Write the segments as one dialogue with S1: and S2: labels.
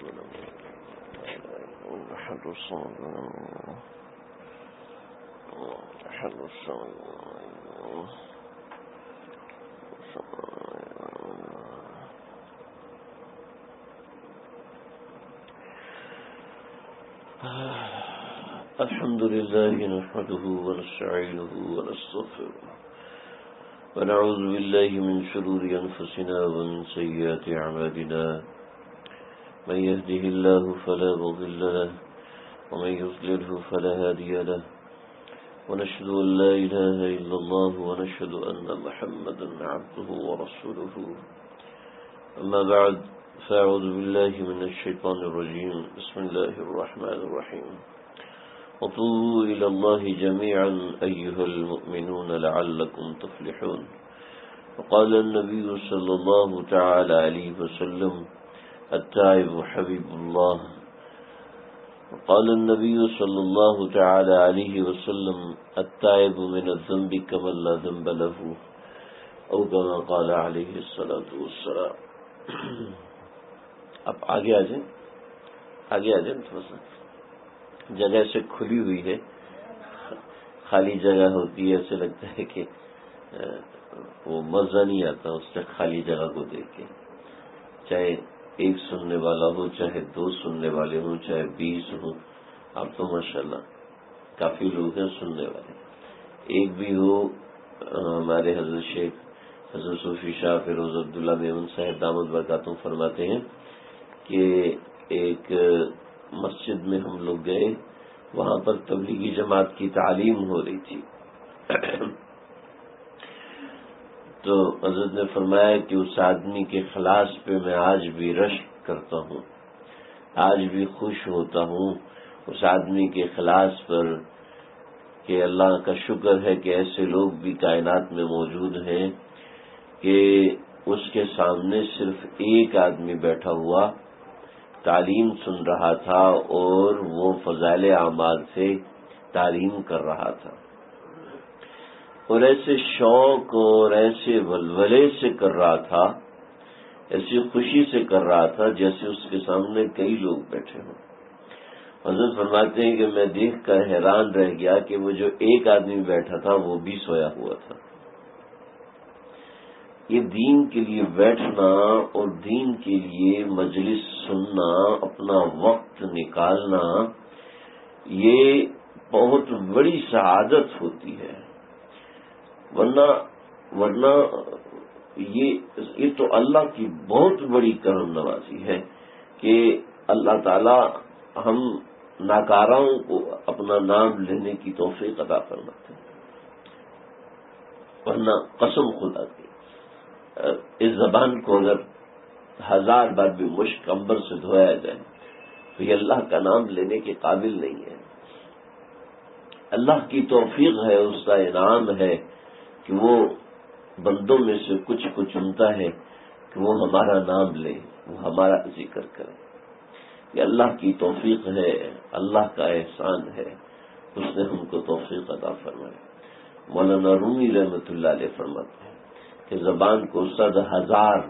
S1: الحمد لله نحمده ونستعينه ونستغفره ونعوذ بالله من شرور أنفسنا ومن سيئات أعمالنا من يهده الله فلا مضل له ومن يضلله فلا هادي له ونشهد أن لا إله إلا الله ونشهد أن محمدا عبده ورسوله أما بعد فأعوذ بالله من الشيطان الرجيم بسم الله الرحمن الرحيم وتوبوا إلى الله جميعا أيها المؤمنون لعلكم تفلحون وقال النبي صلى الله تعالى عليه وسلم التائب حبيب الله وقال النبي صلى الله تعالى عليه وسلم التائب من الذنب كمن لا ذنب له أو كما قال عليه الصلاة والسلام. اب آگے آ جائیں تھوڑا سا جگہ سے کھلی ہوئی ہے، خالی جگہ ہوتی ہے، ایسے لگتا ہے کہ وہ مزہ نہیں آتا اس سے خالی جگہ کو دیکھ کے، چاہے ایک سننے والا ہو، چاہے دو سننے والے ہوں، چاہے 20 ہوں. اب تو ماشاءاللہ کافی لوگ ہیں سننے والے. ایک بھی ہو، ہمارے حضرت شیخ حضرت صوفی شاہ فیروز عبداللہ میمن صاحب دامت برکاتہم فرماتے ہیں کہ ایک مسجد میں ہم لوگ گئے، وہاں پر تبلیغی جماعت کی تعلیم ہو رہی تھی. تو حضرت نے فرمایا کہ اس آدمی کے خلاص پہ میں آج بھی رشک کرتا ہوں، آج بھی خوش ہوتا ہوں اس آدمی کے خلاص پر، کہ اللہ کا شکر ہے کہ ایسے لوگ بھی کائنات میں موجود ہیں کہ اس کے سامنے صرف ایک آدمی بیٹھا ہوا تعلیم سن رہا تھا اور وہ فضائل اعمال سے تعلیم کر رہا تھا، اور ایسے شوق اور ایسے ولولے سے کر رہا تھا، ایسی خوشی سے کر رہا تھا جیسے اس کے سامنے کئی لوگ بیٹھے ہوں. حضرت فرماتے ہیں کہ میں دیکھ کر حیران رہ گیا کہ وہ جو ایک آدمی بیٹھا تھا وہ بھی سویا ہوا تھا. یہ دین کے لیے بیٹھنا اور دین کے لیے مجلس سننا، اپنا وقت نکالنا، یہ بہت بڑی سعادت ہوتی ہے. ورنہ یہ تو اللہ کی بہت بڑی کرم نوازی ہے کہ اللہ تعالی ہم ناکاراؤں کو اپنا نام لینے کی توفیق عطا فرماتے ہیں. ورنہ قسم خدا کی اس زبان کو اگر 1000 بار بھی مشک عنبر سے دھویا جائے تو یہ اللہ کا نام لینے کے قابل نہیں ہے. اللہ کی توفیق ہے، اس کا انعام ہے کہ وہ بندوں میں سے کچھ کو چنتا ہے کہ وہ ہمارا نام لے، وہ ہمارا ذکر کرے. یہ اللہ کی توفیق ہے، اللہ کا احسان ہے، اس نے ہم کو توفیق عطا فرمائی. مولانا رومی رحمۃ اللہ علیہ فرماتے ہیں کہ زبان کو 100,000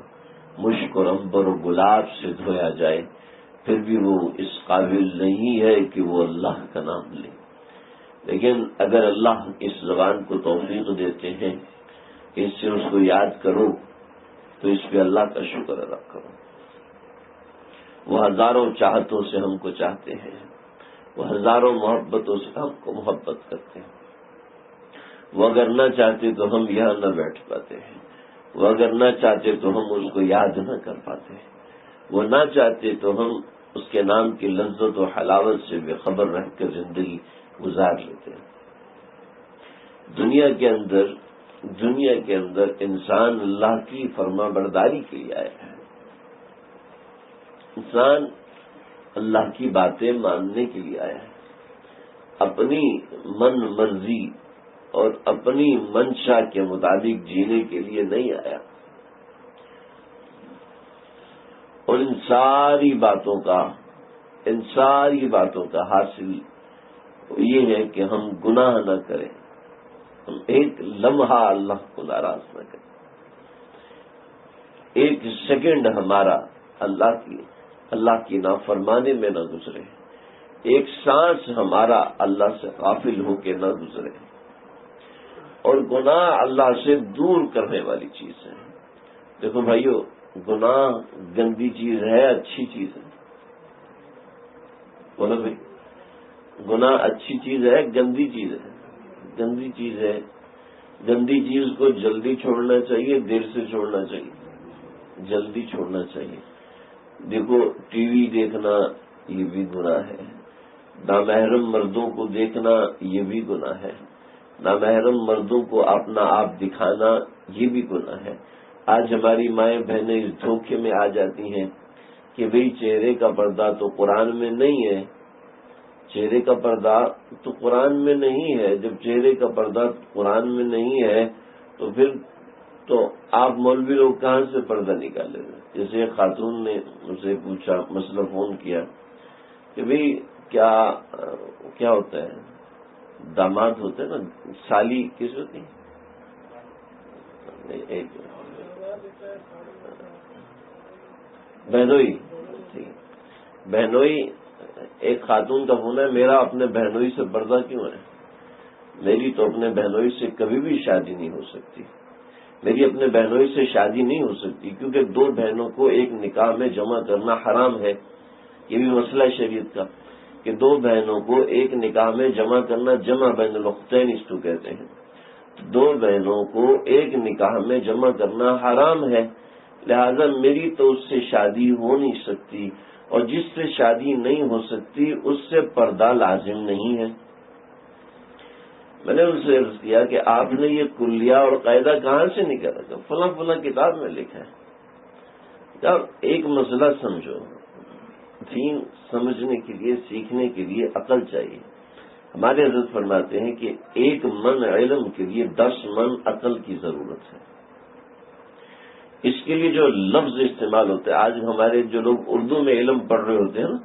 S1: مشک اور عنبر و گلاب سے دھویا جائے پھر بھی وہ اس قابل نہیں ہے کہ وہ اللہ کا نام لے. لیکن اگر اللہ اس زبان کو توفیق دیتے ہیں کہ اس سے اس کو یاد کرو تو اس پہ اللہ کا شکر ادا کرو. وہ ہزاروں چاہتوں سے ہم کو چاہتے ہیں، وہ ہزاروں محبتوں سے ہم کو محبت کرتے ہیں. وہ اگر نہ چاہتے تو ہم یہاں نہ بیٹھ پاتے ہیں، وہ اگر نہ چاہتے تو ہم اس کو یاد نہ کر پاتے ہیں، وہ نہ چاہتے تو ہم اس کے نام کی لذت و حلاوت سے بے خبر رہ کر زندگی گزار لیتے ہیں. دنیا کے اندر انسان اللہ کی فرما برداری کے لیے آیا ہے. انسان اللہ کی باتیں ماننے کے لیے آیا ہے، اپنی من مرضی اور اپنی منشا کے مطابق جینے کے لیے نہیں آیا. اور ان ساری باتوں کا حاصل یہ ہے کہ ہم گناہ نہ کریں، ہم ایک لمحہ اللہ کو ناراض نہ کریں، ایک سیکنڈ ہمارا اللہ کی اللہ کی نافرمانی میں نہ گزرے، ایک سانس ہمارا اللہ سے غافل ہو کے نہ گزرے. اور گناہ اللہ سے دور کرنے والی چیز ہے. دیکھو بھائیو، گناہ گندی چیز ہے، اچھی چیز ہے؟ بولو بھائی، گناہ اچھی چیز ہے، گندی چیز ہے؟ گندی چیز ہے. گندی چیز کو جلدی چھوڑنا چاہیے، دیر سے چھوڑنا چاہیے؟ جلدی چھوڑنا چاہیے. دیکھو ٹی وی دیکھنا یہ بھی گناہ ہے، نامحرم مردوں کو دیکھنا یہ بھی گناہ ہے، نامحرم مردوں کو اپنا آپ دکھانا یہ بھی گناہ ہے. آج ہماری مائیں بہنیں اس دھوکے میں آ جاتی ہیں کہ بھئی چہرے کا پردہ تو قرآن میں نہیں ہے. چہرے کا پردہ تو قرآن میں نہیں ہے. جب چہرے کا پردہ قرآن میں نہیں ہے تو پھر تو آپ مولوی لوگ کہاں سے پردہ نکالے گا؟ جیسے ایک خاتون نے مجھ سے پوچھا، مسئلہ فون کیا کہ بھئی کیا ہوتا ہے، داماد ہوتے ہیں نا، سالی کس ہوتی ہے؟ بہنوئی. بہنوئی. ایک خاتون کا فون ہے، میرا اپنے بہنوئی سے پردہ کیوں ہے؟ میری تو اپنے بہنوئی سے کبھی بھی شادی نہیں ہو سکتی. میری اپنے بہنوئی سے شادی نہیں ہو سکتی کیونکہ دو بہنوں کو ایک نکاح میں جمع کرنا حرام ہے. یہ بھی مسئلہ شریعت کا کہ دو بہنوں کو ایک نکاح میں جمع کرنا، جمع بین الاختین اس کو کہتے ہیں. دو بہنوں کو ایک نکاح میں جمع کرنا حرام ہے، لہذا میری تو اس سے شادی ہو نہیں سکتی، اور جس سے شادی نہیں ہو سکتی اس سے پردہ لازم نہیں ہے. میں نے ان سے عرض کیا کہ آپ نے یہ کلیہ اور قاعدہ کہاں سے نکالا؟ فلاں فلاں کتاب میں لکھا ہے. جب ایک مسئلہ سمجھو، دین سمجھنے کے لیے، سیکھنے کے لیے عقل چاہیے. ہمارے حضرت فرماتے ہیں کہ 1 من علم کے لیے 10 من عقل کی ضرورت ہے. اس کے لیے جو لفظ استعمال ہوتے ہیں، آج ہمارے جو لوگ اردو میں علم پڑھ رہے ہوتے ہیں نا،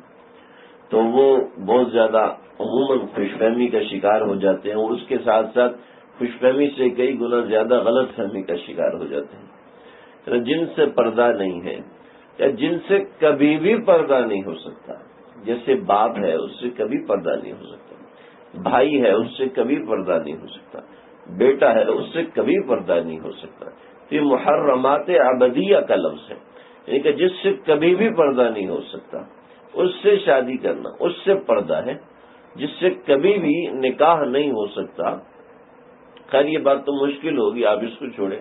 S1: تو وہ بہت زیادہ عموماً خوش فہمی کا شکار ہو جاتے ہیں، اور اس کے ساتھ ساتھ خوش فہمی سے کئی گنا زیادہ غلط فہمی کا شکار ہو جاتے ہیں. جن سے پردہ نہیں ہے یا جن سے کبھی بھی پردہ نہیں ہو سکتا، جیسے باپ ہے اس سے کبھی پردہ نہیں ہو سکتا، بھائی ہے اس سے کبھی پردہ نہیں ہو سکتا، بیٹا ہے اس سے کبھی پردہ نہیں ہو سکتا. یہ محرمات ابدیہ کا لفظ ہے، یعنی کہ جس سے کبھی بھی پردہ نہیں ہو سکتا اس سے شادی کرنا اس سے پردہ ہے. جس سے کبھی بھی نکاح نہیں ہو سکتا، خیر یہ بات تو مشکل ہوگی، آپ اس کو چھوڑیں.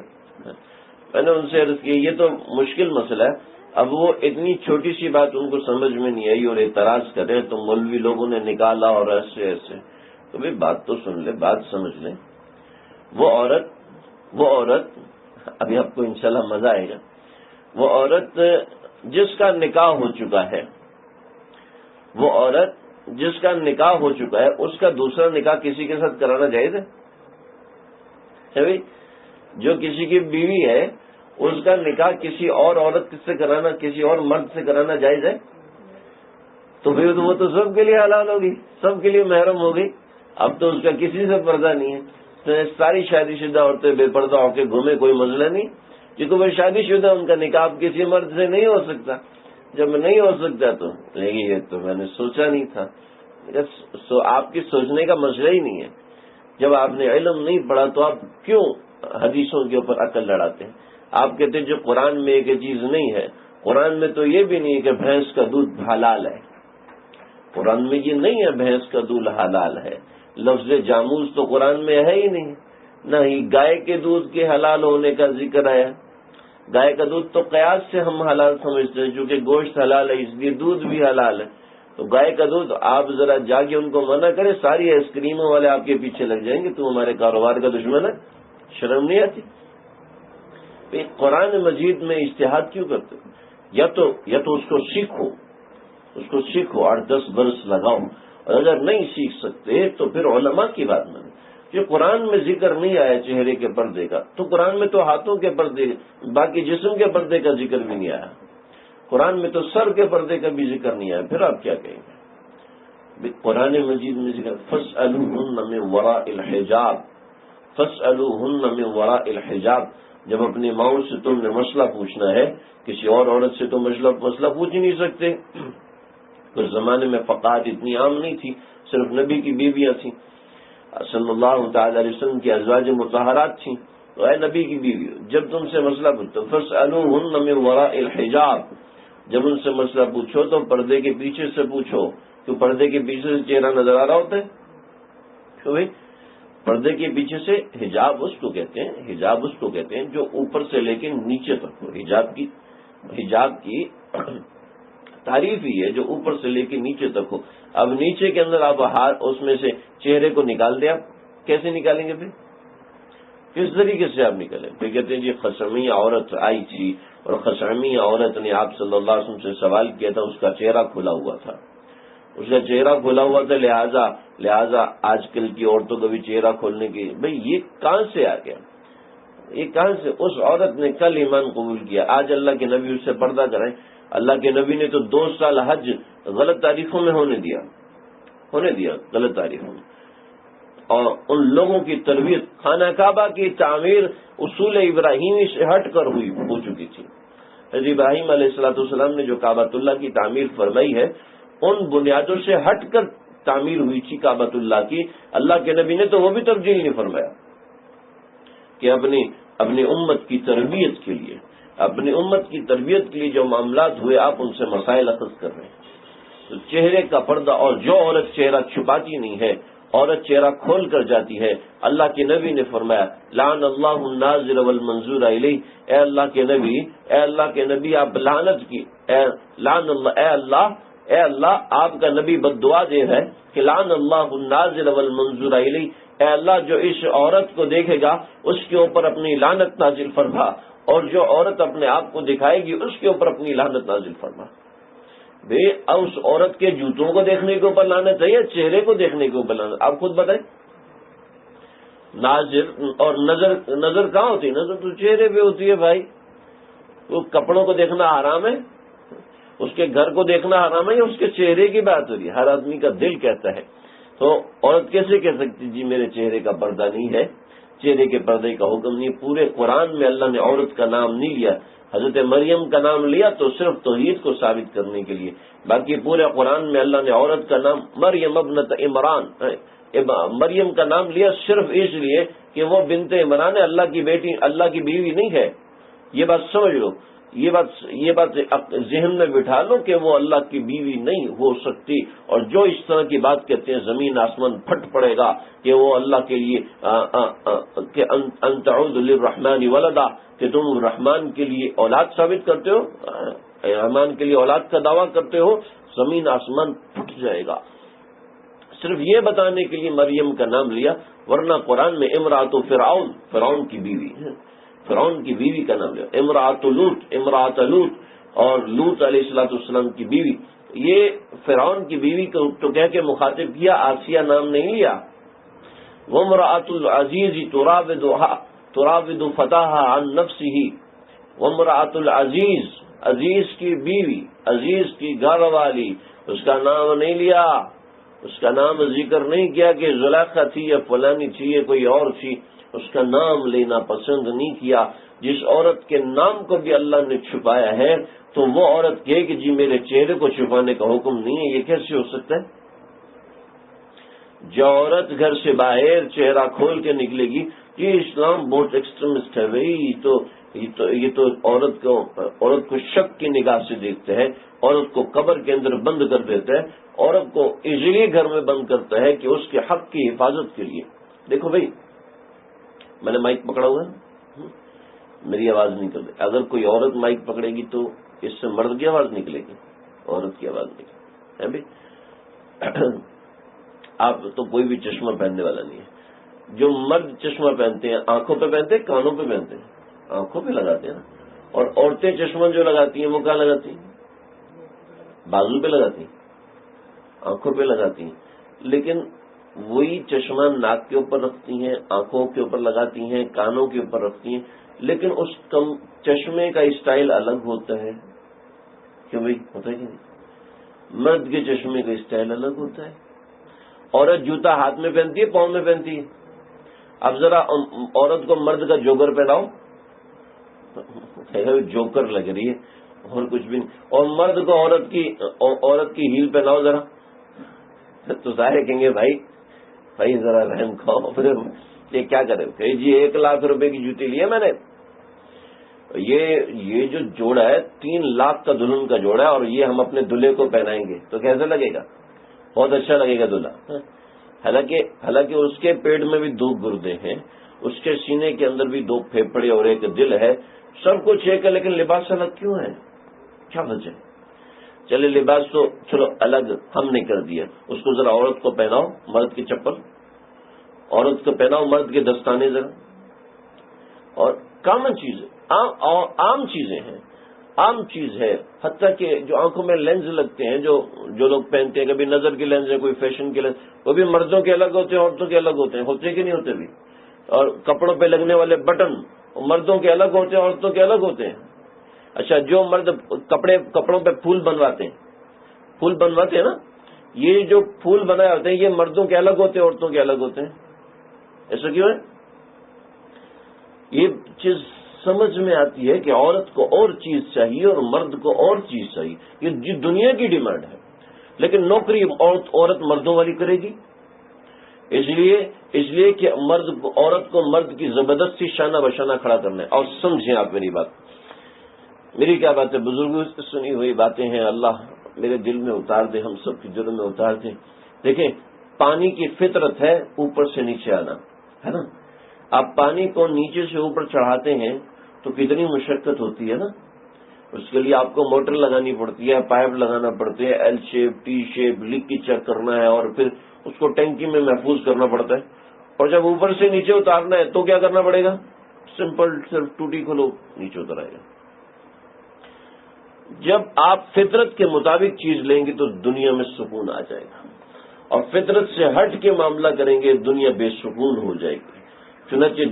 S1: میں نے ان سے عرض کی یہ تو مشکل مسئلہ ہے. اب وہ اتنی چھوٹی سی بات ان کو سمجھ میں نہیں آئی اور اعتراض کرے تو مولوی لوگوں نے نکالا اور ایسے ایسے. تو بھائی بات تو سن لیں، بات سمجھ لیں. وہ عورت ابھی آپ کو انشاءاللہ مزہ آئے گا. وہ عورت جس کا نکاح ہو چکا ہے، وہ عورت جس کا نکاح ہو چکا ہے، اس کا دوسرا نکاح کسی کے ساتھ کرانا جائز ہے بھائی؟ جو کسی کی بیوی ہے اس کا نکاح کسی اور عورت سے کرانا، کسی اور مرد سے کرانا جائز ہے؟ تو پھر وہ تو سب کے لیے حلال ہوگی، سب کے لیے محرم ہوگی. اب تو اس کا کسی سے پردہ نہیں ہے. تو ساری شادی شدہ عورتیں بے پردہ ہو کے گھومے، کوئی مسئلہ نہیں، کیونکہ وہ شادی شدہ ان کا نکاح کسی مرد سے نہیں ہو سکتا. جب نہیں ہو سکتا تو یہ تو میں نے سوچا نہیں تھا. آپ کی سوچنے کا مسئلہ ہی نہیں ہے. جب آپ نے علم نہیں پڑھا تو آپ کیوں حدیثوں کے اوپر عقل لڑاتے ہیں؟ آپ کہتے ہیں جو قرآن میں ایک چیز نہیں ہے. قرآن میں تو یہ بھی نہیں ہے کہ بھینس کا دودھ حلال ہے. قرآن میں یہ نہیں ہے بھینس کا دودھ حلال ہے. لفظ جاموز تو قرآن میں ہے ہی نہیں. نہ ہی گائے کے دودھ کے حلال ہونے کا ذکر آیا. گائے کا دودھ تو قیاس سے ہم حلال سمجھتے ہیں، چونکہ گوشت حلال ہے اس لیے دودھ بھی حلال ہے. تو گائے کا دودھ آپ ذرا جا کے ان کو منع کریں، ساری آئس کریموں والے آپ کے پیچھے لگ جائیں گے، تو ہمارے کاروبار کا دشمن ہے. شرم نہیں آتی؟ قرآن مجید میں اجتہاد کیوں کرتے؟ یا تو اس کو سیکھو 8-10 برس لگاؤ، اور اگر نہیں سیکھ سکتے تو پھر علماء کی بات مانیں. کہ قرآن میں ذکر نہیں آیا چہرے کے پردے کا، تو قرآن میں تو ہاتھوں کے پردے، باقی جسم کے پردے کا ذکر بھی نہیں آیا. قرآن میں تو سر کے پردے کا بھی ذکر نہیں آیا، پھر آپ کیا کہیں گے؟ قرآن مجید میں ذکر فَاسْأَلُوهُنَّ مِنْ وَرَاءِ الْحِجَابِ، فَاسْأَلُوهُنَّ مِنْ وَرَاءِ الْحِجَابِ. جب اپنی ماؤں سے تم نے مسئلہ پوچھنا ہے، کسی اور عورت سے تو مسئلہ پوچھ ہی نہیں سکتے. اس زمانے میں فقاہت اتنی عام نہیں تھی، صرف نبی کی بیویاں تھیں، صلی اللہ تعالی علیہ وسلم کی ازواج مطہرات تھیں. تو اے نبی کی بیوی، جب تم سے مسئلہ پوچھو فاسألوہن من وراء الحجاب، جب ان سے مسئلہ پوچھو تو پردے کے پیچھے سے پوچھو. تو پردے کے پیچھے سے چہرہ نظر آ رہا ہوتا ہے؟ تو بھائی پردے کے پیچھے سے حجاب اس کو کہتے ہیں جو اوپر سے لے کے نیچے تک ہو. حجاب کی تعریف ہی ہے جو اوپر سے لے کے نیچے تک ہو. اب نیچے کے اندر آپ اس میں سے چہرے کو نکال دیں، آپ کیسے نکالیں گے؟ پھر کس طریقے سے آپ نکالیں؟ پھر کہتے ہیں جی خثعمیہ عورت آئی تھی اور خثعمیہ عورت نے آپ صلی اللہ علیہ وسلم سے سوال کیا تھا، اس کا چہرہ کھلا ہوا تھا، لہذا آج کل کی عورتوں کو بھی چہرہ کھولنے کی. بھئی یہ کہاں سے آ گیا؟ یہ کہاں سے؟ اس عورت نے کل ایمان قبول کیا، آج اللہ کے نبی اس سے پردہ کرائیں. اللہ کے نبی نے تو 2 سال حج غلط تاریخوں میں ہونے دیا غلط تاریخوں میں. اور ان لوگوں کی تربیت، خانہ کعبہ کی تعمیر اصول ابراہیمی سے ہٹ کر ہو چکی تھی. حضرت ابراہیم علیہ السلام نے جو کعبۃ اللہ کی تعمیر فرمائی ہے، ان بنیادوں سے ہٹ کر تعمیر ہوئی تھی کعبۃ اللہ کی. اللہ کے نبی نے تو وہ بھی تبدیل نہیں فرمایا کہ اپنی امت کی تربیت کے لیے جو معاملات ہوئے آپ ان سے مسائل اخذ کر رہے ہیں. تو چہرے کا پردہ، اور جو عورت چہرہ چھپاتی نہیں ہے، عورت چہرہ کھول کر جاتی ہے، اللہ کے نبی نے فرمایا لعن اللہ الناظر والمنظور الیہ. اے اللہ کے نبی آپ لعنت کی، اے اللہ آپ کا نبی بد دعا دے ہے کہ لعن اللہ الناظر والمنظور الیہ. اے اللہ جو اس عورت کو دیکھے گا اس کے اوپر اپنی لعنت نازل فرما، اور جو عورت اپنے آپ کو دکھائے گی اس کے اوپر اپنی لعنت نازل فرما. اس عورت کے جوتوں کو دیکھنے کے اوپر لعنت ہے یا چہرے کو دیکھنے کے اوپر لعنت؟ آپ خود بتائیں. ناظر اور نظر کہاں ہوتی ہے؟ نظر تو چہرے پہ ہوتی ہے بھائی. وہ کپڑوں کو دیکھنا حرام ہے، اس کے گھر کو دیکھنا حرام ہے، یا اس کے چہرے کی بات ہو رہی ہے؟ ہر آدمی کا دل کہتا ہے. تو عورت کیسے کہہ سکتی جی میرے چہرے کا پردہ نہیں ہے؟ چہرے کے پردے کا حکم نہیں. پورے قرآن میں اللہ نے عورت کا نام نہیں لیا. حضرت مریم کا نام لیا تو صرف توحید کو ثابت کرنے کے لیے، باقی پورے قرآن میں اللہ نے عورت کا نام مریم ابنت عمران، مریم کا نام لیا صرف اس لیے کہ وہ بنت عمران ہے، اللہ کی بیٹی، اللہ کی بیوی نہیں ہے. یہ بات سمجھ لو، یہ بات ذہن میں بٹھا لو کہ وہ اللہ کی بیوی نہیں ہو سکتی. اور جو اس طرح کی بات کہتے ہیں زمین آسمان پھٹ پڑے گا کہ وہ اللہ کے لیے کہ ان تعود للرحمن ولدا، کہ تم رحمان کے لیے اولاد ثابت کرتے ہو، رحمان کے لیے اولاد کا دعویٰ کرتے ہو، زمین آسمان پھٹ جائے گا. صرف یہ بتانے کے لیے مریم کا نام لیا، ورنہ قرآن میں امرأۃ فرعون کی بیوی کا نام لیا. امرأۃ لوط اور لوط علیہ السلام کی بیوی. یہ فرعون کی بیوی کو تو کہہ کے مخاطب کیا، آسیہ نام نہیں لیا. وامرأۃ العزیز تراود فتاها عن نفسه. وامرأۃ العزیز، عزیز کی بیوی، عزیز کی گھر والی، اس کا نام نہیں لیا، اس کا نام ذکر نہیں کیا کہ زلیخا تھی یا فلانی تھی یا کوئی اور تھی. اس کا نام لینا پسند نہیں کیا. جس عورت کے نام کو بھی اللہ نے چھپایا ہے تو وہ عورت کہے کہ جی میرے چہرے کو چھپانے کا حکم نہیں ہے، یہ کیسے ہو سکتا ہے؟ جو عورت گھر سے باہر چہرہ کھول کے نکلے گی، یہ اسلام بہت ایکسٹریمسٹ ہے بھائی. یہ تو عورت کو شک کی نگاہ سے دیکھتے ہیں، عورت کو قبر کے اندر بند کر دیتا ہے، عورت کو اس لیے گھر میں بند کرتا ہے کہ اس کے حق کی حفاظت کے لیے. دیکھو بھائی، میں نے مائک پکڑا ہوا ہے، میری آواز نہیں کر رہی. اگر کوئی عورت مائک پکڑے گی تو اس سے مرد کی آواز نکلے گی، عورت کی آواز نکلے گی بھائی. آپ تو کوئی بھی چشمہ پہننے والا نہیں ہے. جو مرد چشمہ پہنتے ہیں آنکھوں پہ پہنتے ہیں، کانوں پہ پہنتے ہیں، آنکھوں پہ لگاتے ہیں نا. اور عورتیں چشمہ جو لگاتی ہیں وہ کہاں لگاتی ہیں؟ بازو پہ لگاتی ہیں، آنکھوں پہ لگاتی ہیں. لیکن وہی چشمہ ناک کے اوپر رکھتی ہیں، آنکھوں کے اوپر لگاتی ہیں، کانوں کے اوپر رکھتی ہیں، لیکن اس چشمے کا اسٹائل الگ ہوتا ہے. کیوں بھائی؟ ہوتا ہے کہ نہیں؟ مرد کے چشمے کا اسٹائل الگ ہوتا ہے. عورت جوتا ہاتھ میں پہنتی ہے، پاؤں میں پہنتی ہے. اب ذرا عورت کو مرد کا جوگر پہناؤ، جوکر لگ رہی ہے اور کچھ بھی نہیں. اور مرد کو عورت کی ہیل پہناؤ ذرا تو سارے کہیں گے بھائی ذرا رحم کھاؤ. پھر یہ کیا کرے کہ جی 1 لاکھ روپے کی جوتی لی ہے میں نے, یہ جو جوڑا ہے 3 لاکھ کا دلہن کا جوڑا ہے اور یہ ہم اپنے دلہے کو پہنائیں گے تو کیسے لگے گا؟ بہت اچھا لگے گا دلہا. حالانکہ اس کے پیٹ میں بھی 2 گردے ہیں, اس کے سینے کے اندر بھی 2 پھیپھڑے اور 1 دل ہے, سب کچھ ایک ہے, لیکن لباس الگ کیوں ہے؟ کیا وجہ؟ چلے لباس تو چلو الگ ہم نے کر دیا, اس کو ذرا عورت کو پہناؤ مرد کی چپل, عورت کو پہناؤ مرد کے دستانے ذرا. اور کامن چیز ہے, عام چیزیں ہیں, عام چیز ہے. حتیٰ کہ جو آنکھوں میں لینز لگتے ہیں جو لوگ پہنتے ہیں, کبھی نظر کے لینز ہے, کوئی فیشن کے لینز, وہ بھی مردوں کے الگ ہوتے ہیں عورتوں کے الگ ہوتے ہیں, ہوتے کہ نہیں ہوتے بھی. اور کپڑوں پہ لگنے والے بٹن مردوں کے الگ ہوتے ہیں عورتوں کے الگ ہوتے ہیں. اچھا جو مرد کپڑوں پہ پھول بنواتے ہیں نا, یہ جو پھول بنائے ہوتے ہیں یہ مردوں کے الگ ہوتے ہیں عورتوں کے الگ ہوتے ہیں. ایسا کیوں ہے؟ یہ چیز سمجھ میں آتی ہے کہ عورت کو اور چیز چاہیے اور مرد کو اور چیز چاہیے. یہ دنیا کی ڈیمانڈ ہے, لیکن نوکری عورت مردوں والی کرے گی. اس لیے کہ عورت کو مرد کی زبردستی شانہ بشانہ کھڑا کرنا ہے. اور سمجھیں آپ میری بات, میری کیا بات ہے, بزرگوں سے سنی ہوئی باتیں ہیں, اللہ میرے دل میں اتار دے, ہم سب کے دل میں اتار دے. دیکھیں پانی کی فطرت ہے اوپر سے نیچے آنا, ہے نا. آپ پانی کو نیچے سے اوپر چڑھاتے ہیں تو کتنی مشقت ہوتی ہے نا. اس کے لیے آپ کو موٹر لگانی پڑتی ہے, پائپ لگانا پڑتے ہیں, L shape T shape leakage check کرنا ہے, اور پھر اس کو ٹینکی میں محفوظ کرنا پڑتا ہے. اور جب اوپر سے نیچے اتارنا ہے تو کیا کرنا پڑے گا؟ سمپل صرف ٹوٹی کھولو نیچے اتر آئے گا. جب آپ فطرت کے مطابق چیز لیں گے تو دنیا میں سکون آ جائے گا, اور فطرت سے ہٹ کے معاملہ کریں گے دنیا بے سکون ہو جائے گی. چنانچہ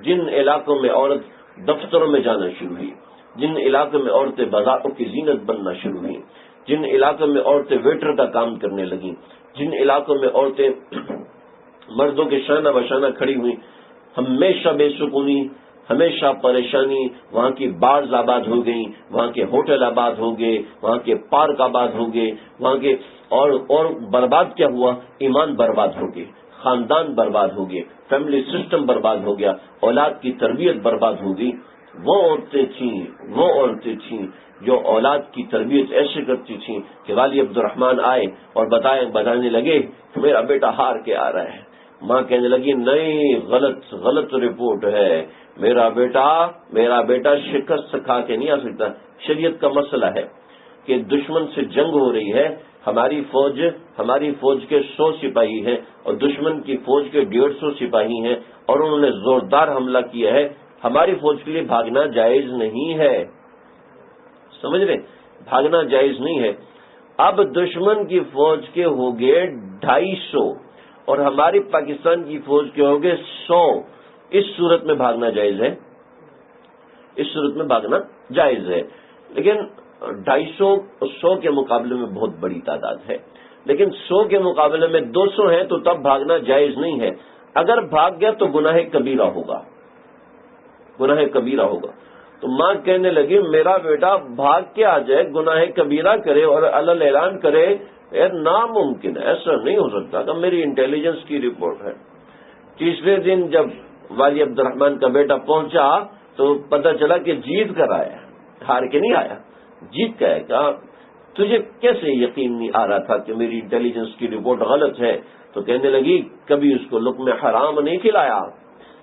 S1: جن علاقوں میں عورت دفتروں میں جانا شروع ہوئی, جن علاقوں میں عورتیں بازاروں کی زینت بننا شروع ہوئی, جن علاقوں میں عورتیں ویٹر کا کام کرنے لگیں, جن علاقوں میں عورتیں مردوں کے شانہ بشانہ کھڑی ہوئی, ہمیشہ بے سکونی, ہمیشہ پریشانی. وہاں کی بارز آباد ہو گئی, وہاں کے ہوٹل آباد ہو گئے, وہاں کے پارک آباد ہو گئے, وہاں کے اور برباد کیا ہوا؟ ایمان برباد ہو گئے, خاندان برباد ہو گئے, فیملی سسٹم برباد ہو گیا, اولاد کی تربیت برباد ہو گئی. وہ عورتیں تھیں جو اولاد کی تربیت ایسے کرتی تھیں کہ والی عبد الرحمان آئے اور بتانے لگے کہ میرا بیٹا ہار کے آ رہا ہے. ماں کہنے لگی نہیں, غلط رپورٹ ہے, میرا بیٹا شکست کھا کے نہیں آ سکتا. شریعت کا مسئلہ ہے کہ دشمن سے جنگ ہو رہی ہے, ہماری فوج کے 100 سپاہی ہیں اور دشمن کی فوج کے 150 سپاہی ہیں, اور انہوں نے زوردار حملہ کیا ہے. ہماری فوج کے لیے بھاگنا جائز نہیں ہے, سمجھ رہے, بھاگنا جائز نہیں ہے. اب دشمن کی فوج کے ہو گئے 250 اور ہماری پاکستان کی فوج کے ہو گئے 100. اس صورت میں بھاگنا جائز ہے, لیکن 250 100 کے مقابلے میں بہت بڑی تعداد ہے, لیکن 100 کے مقابلے میں 200 ہیں تو تب بھاگنا جائز نہیں ہے. اگر بھاگ گیا تو گناہ کبیرہ ہوگا. تو ماں کہنے لگی میرا بیٹا بھاگ کے آ جائے, گناہ کبیرہ کرے اور علل اعلان کرے, ناممکن ہے, ایسا نہیں ہو سکتا. کہ میری انٹیلیجنس کی رپورٹ ہے. تیسرے دن جب والی عبد الرحمان کا بیٹا پہنچا تو پتہ چلا کہ جیت کر آیا, ہار کے نہیں آیا, جیت کا ہے. کہا تجھے کیسے یقین نہیں آ رہا تھا کہ میری انٹیلیجنس کی رپورٹ غلط ہے؟ تو کہنے لگی کبھی اس کو لقمہ حرام نہیں کھلایا,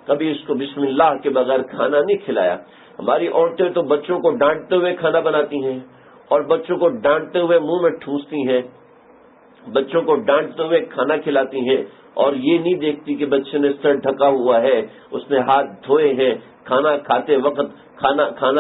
S1: کبھی اس کو بسم اللہ کے بغیر کھانا نہیں کھلایا. ہماری عورتیں تو بچوں کو ڈانٹتے ہوئے کھانا بناتی ہیں اور بچوں کو ڈانٹتے ہوئے منہ میں ٹھوستی ہیں, بچوں کو ڈانٹتے ہوئے کھانا کھلاتی ہیں, اور یہ نہیں دیکھتی کہ بچے نے سر ڈھکا ہوا ہے, اس نے ہاتھ دھوئے ہیں, کھانا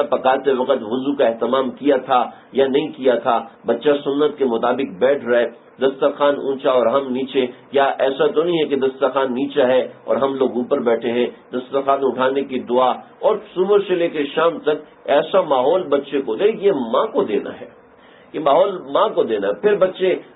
S1: پکاتے وقت وضو کا اہتمام کیا تھا یا نہیں کیا تھا, بچہ سنت کے مطابق بیٹھ رہا ہے, دسترخوان اونچا اور ہم نیچے, یا ایسا تو نہیں ہے کہ دسترخوان نیچا ہے اور ہم لوگ اوپر بیٹھے ہیں, دسترخوان اٹھانے کی دعا, اور صبح سے لے کے شام تک ایسا ماحول بچے کو دے, یہ ماں کو دینا ہے. یہ ماحول ماں کو دینا ہے.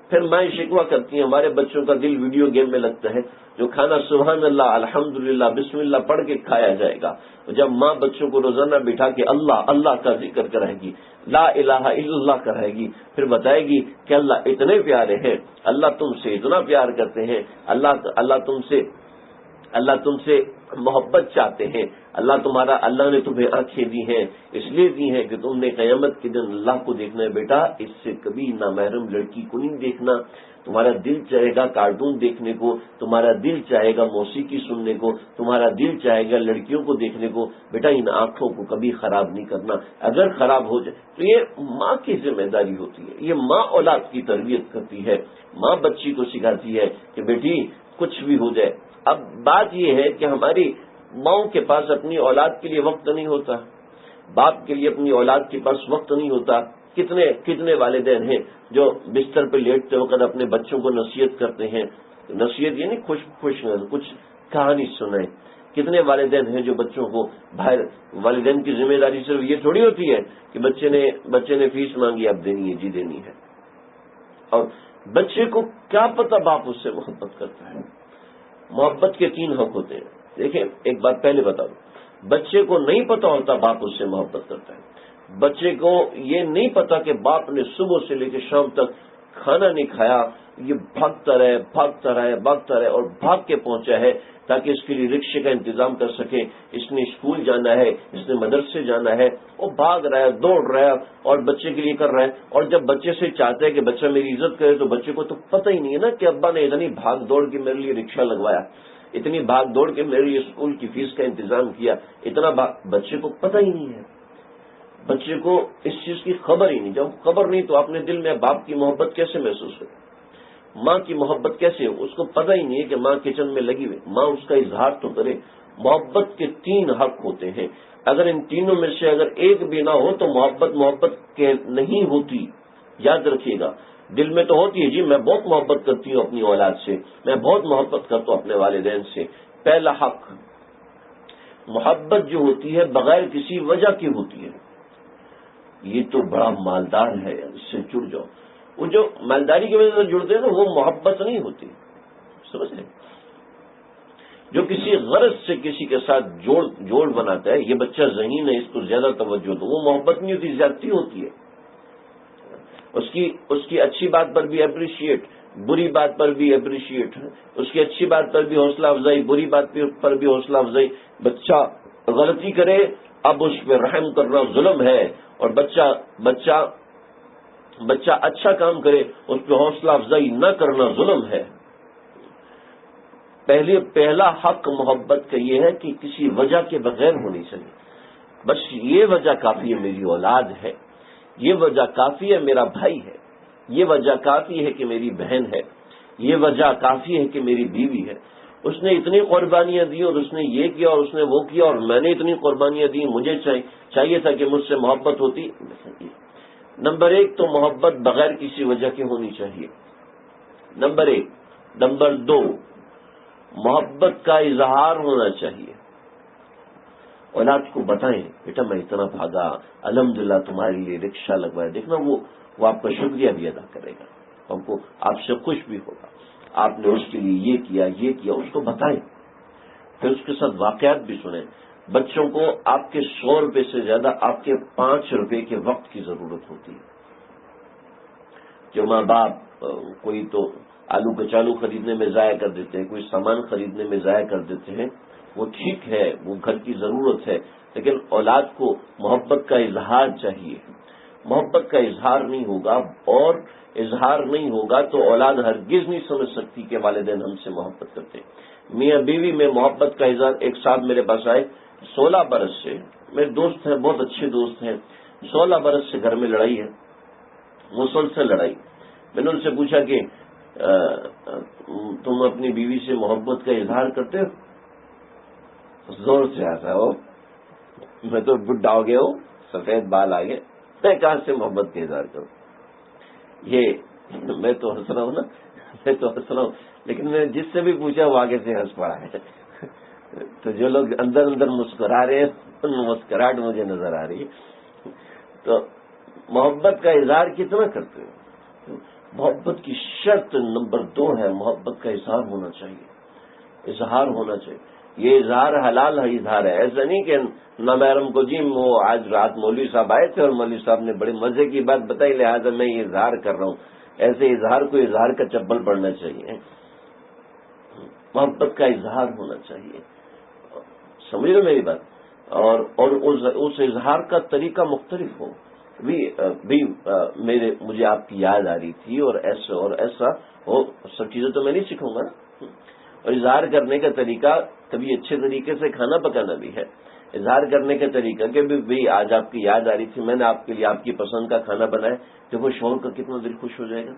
S1: پھر مائیں شکوہ کرتی ہیں ہمارے بچوں کا دل ویڈیو گیم میں لگتا ہے. جو کھانا سبحان اللہ الحمدللہ بسم اللہ پڑھ کے کھایا جائے گا، جب ماں بچوں کو روزانہ بٹھا کے اللہ اللہ کا ذکر کرائے گی، لا الہ الا اللہ کرائے گی، پھر بتائے گی کہ اللہ اتنے پیارے ہیں، اللہ تم سے اتنا پیار کرتے ہیں، اللہ تم سے محبت چاہتے ہیں، اللہ نے تمہیں آنکھیں دی ہیں اس لیے دی ہیں کہ تم نے قیامت کے دن اللہ کو دیکھنا ہے. بیٹا اس سے کبھی نامحرم لڑکی کو نہیں دیکھنا. تمہارا دل چاہے گا کارٹون دیکھنے کو، تمہارا دل چاہے گا موسیقی سننے کو، تمہارا دل چاہے گا لڑکیوں کو دیکھنے کو، بیٹا ان آنکھوں کو کبھی خراب نہیں کرنا. اگر خراب ہو جائے تو یہ ماں کی ذمہ داری ہوتی ہے. یہ ماں اولاد کی تربیت کرتی ہے، ماں بچی کو سکھاتی ہے کہ بیٹی کچھ بھی ہو جائے. اب بات یہ ہے کہ ہماری ماؤں کے پاس اپنی اولاد کے لیے وقت نہیں ہوتا، باپ کے لیے اپنی اولاد کے پاس وقت نہیں ہوتا. کتنے والدین ہیں جو بستر پہ لیٹتے وقت اپنے بچوں کو نصیحت کرتے ہیں. نصیحت یعنی خوش کچھ کہانی سنائیں. کتنے والدین ہیں جو بچوں کو باہر، والدین کی ذمہ داری صرف یہ تھوڑی ہوتی ہے کہ بچے نے فیس مانگی اب دینی ہے، جی دینی ہے. اور بچے کو کیا پتہ باپ اس سے محبت کرتا ہے. محبت کے 3 حق ہوتے ہیں. دیکھیں ایک بات پہلے بتا دوں، بچے کو نہیں پتا ہوتا باپ اس سے محبت کرتا ہے. بچے کو یہ نہیں پتا کہ باپ نے صبح سے لے کے شام تک کھانا نہیں کھایا، یہ بھاگتا رہے اور بھاگ کے پہنچا ہے تاکہ اس کے لیے رکشے کا انتظام کر سکے. اس نے اسکول جانا ہے، اس نے مدرسے جانا ہے، وہ بھاگ رہا ہے، دوڑ رہا ہے اور بچے کے لیے کر رہا ہے. اور جب بچے سے چاہتا ہے کہ بچہ میری عزت کرے تو بچے کو تو پتہ ہی نہیں ہے نا کہ ابا نے اتنی بھاگ دوڑ کے میرے لیے رکشہ لگوایا، اتنی بھاگ دوڑ کے میرے لیے اسکول کی فیس کا انتظام کیا، بچے کو پتہ ہی نہیں ہے. بچے کو اس چیز کی خبر ہی نہیں. جب خبر نہیں تو اپنے دل میں باپ کی محبت کیسے محسوس کرے، ماں کی محبت کیسے ہو؟ اس کو پتہ ہی نہیں ہے کہ ماں کچن میں لگی ہوئی. ماں اس کا اظہار تو کرے. محبت کے 3 حق ہوتے ہیں. اگر ان تینوں میں سے اگر ایک بھی نہ ہو تو محبت کے نہیں ہوتی. یاد رکھیے گا، دل میں تو ہوتی ہے جی میں بہت محبت کرتی ہوں اپنی اولاد سے، میں بہت محبت کرتا ہوں اپنے والدین سے. پہلا حق، محبت جو ہوتی ہے بغیر کسی وجہ کی ہوتی ہے. یہ تو بڑا مالدار ہے، اس سے جڑ جاؤ. وہ جو مالداری کی وجہ سے جڑتے ہیں نا وہ محبت نہیں ہوتی، سمجھ لیں. جو کسی غرض سے کسی کے ساتھ جوڑ بناتا ہے، یہ بچہ ذہین ہے اس کو زیادہ توجہ دو، وہ محبت نہیں ہوتی، زیادتی ہوتی ہے. اس کی اچھی بات پر بھی اپریشیٹ، بری بات پر بھی اپریشیٹ، اس کی اچھی بات پر بھی حوصلہ افزائی، بری بات پر بھی حوصلہ افزائی. بچہ غلطی کرے اب اس پہ رحم کرنا ظلم ہے، اور بچہ اچھا کام کرے اس پہ حوصلہ افزائی نہ کرنا ظلم ہے. پہلا حق محبت کا یہ ہے کہ کسی وجہ کے بغیر ہونی چاہیے. بس یہ وجہ کافی ہے میری اولاد ہے، یہ وجہ کافی ہے میرا بھائی ہے، یہ وجہ کافی ہے کہ میری بہن ہے، یہ وجہ کافی ہے کہ میری بیوی ہے. اس نے اتنی قربانیاں دی اور اس نے یہ کیا اور اس نے وہ کیا اور میں نے اتنی قربانیاں دی، مجھے چاہیے تھا کہ مجھ سے محبت ہوتی. نمبر 1 تو محبت بغیر کسی وجہ کے ہونی چاہیے، نمبر 1. نمبر 2، محبت کا اظہار ہونا چاہیے. اولاد کو بتائیں بیٹا میں اتنا بھاگا، الحمدللہ تمہارے لیے رکشہ لگوایا، دیکھنا وہ آپ کا شکریہ بھی ادا کرے گا، آپ سے خوش بھی ہوگا، آپ نے اس کے لیے یہ کیا، اس کو بتائیں. پھر اس کے ساتھ واقعات بھی سنیں. بچوں کو آپ کے 100 روپے سے زیادہ آپ کے 5 روپے کے وقت کی ضرورت ہوتی ہے. جو ماں باپ کوئی تو آلو کچالو خریدنے میں ضائع کر دیتے ہیں، کوئی سامان خریدنے میں ضائع کر دیتے ہیں، وہ ٹھیک ہے، وہ گھر کی ضرورت ہے، لیکن اولاد کو محبت کا اظہار چاہیے. محبت کا اظہار نہیں ہوگا اور اظہار نہیں ہوگا تو اولاد ہرگز نہیں سمجھ سکتی کہ والدین ہم سے محبت کرتے. میاں بیوی میں محبت کا اظہار. ایک صاحب میرے پاس آئے، 16 برس سے میرے دوست ہیں، بہت اچھے دوست ہیں، 16 برس سے گھر میں لڑائی ہے، مسلسل لڑائی. میں نے ان سے پوچھا کہ تم اپنی بیوی سے محبت کا اظہار کرتے ہو؟ زور سے آتا ہو، میں تو بڈھا ہو گیا ہوں، سفید بال آ گئے، میں کہاں سے محبت کا اظہار کروں. میں تو ہنس رہا ہوں، لیکن میں جس سے بھی پوچھا وہ آگے سے ہنس پڑا ہے. تو جو لوگ اندر مسکرا رہے ہیں ان مسکراہٹ مجھے نظر آ رہی ہے. تو محبت کا اظہار کتنا کرتے ہو؟ محبت کی شرط نمبر 2 ہے محبت کا اظہار ہونا چاہیے، اظہار ہونا چاہیے۔ یہ اظہار حلال ہے، اظہار ہے، ایسا نہیں کہ نامحرم کو جی وہ آج رات مولوی صاحب آئے تھے اور مولوی صاحب نے بڑے مزے کی بات بتائی لہٰذا میں یہ اظہار کر رہا ہوں، ایسے اظہار کو اظہار کا چپل پڑنا چاہیے۔ محبت کا اظہار ہونا چاہیے، سمجھ رہے میری بات؟ اور اس اظہار کا طریقہ مختلف ہو۔ مجھے آپ کی یاد آ رہی تھی اور ایسا وہ سب چیزیں تو میں نہیں سیکھوں گا نا۔ اور اظہار کرنے کا طریقہ کبھی اچھے طریقے سے کھانا پکانا بھی ہے، اظہار کرنے کا طریقہ کہ بھی آج آپ کی یاد آ رہی تھی، میں نے آپ کے لیے آپ کی پسند کا کھانا بنایا، دیکھو شوہر کا کتنا دل خوش ہو جائے گا۔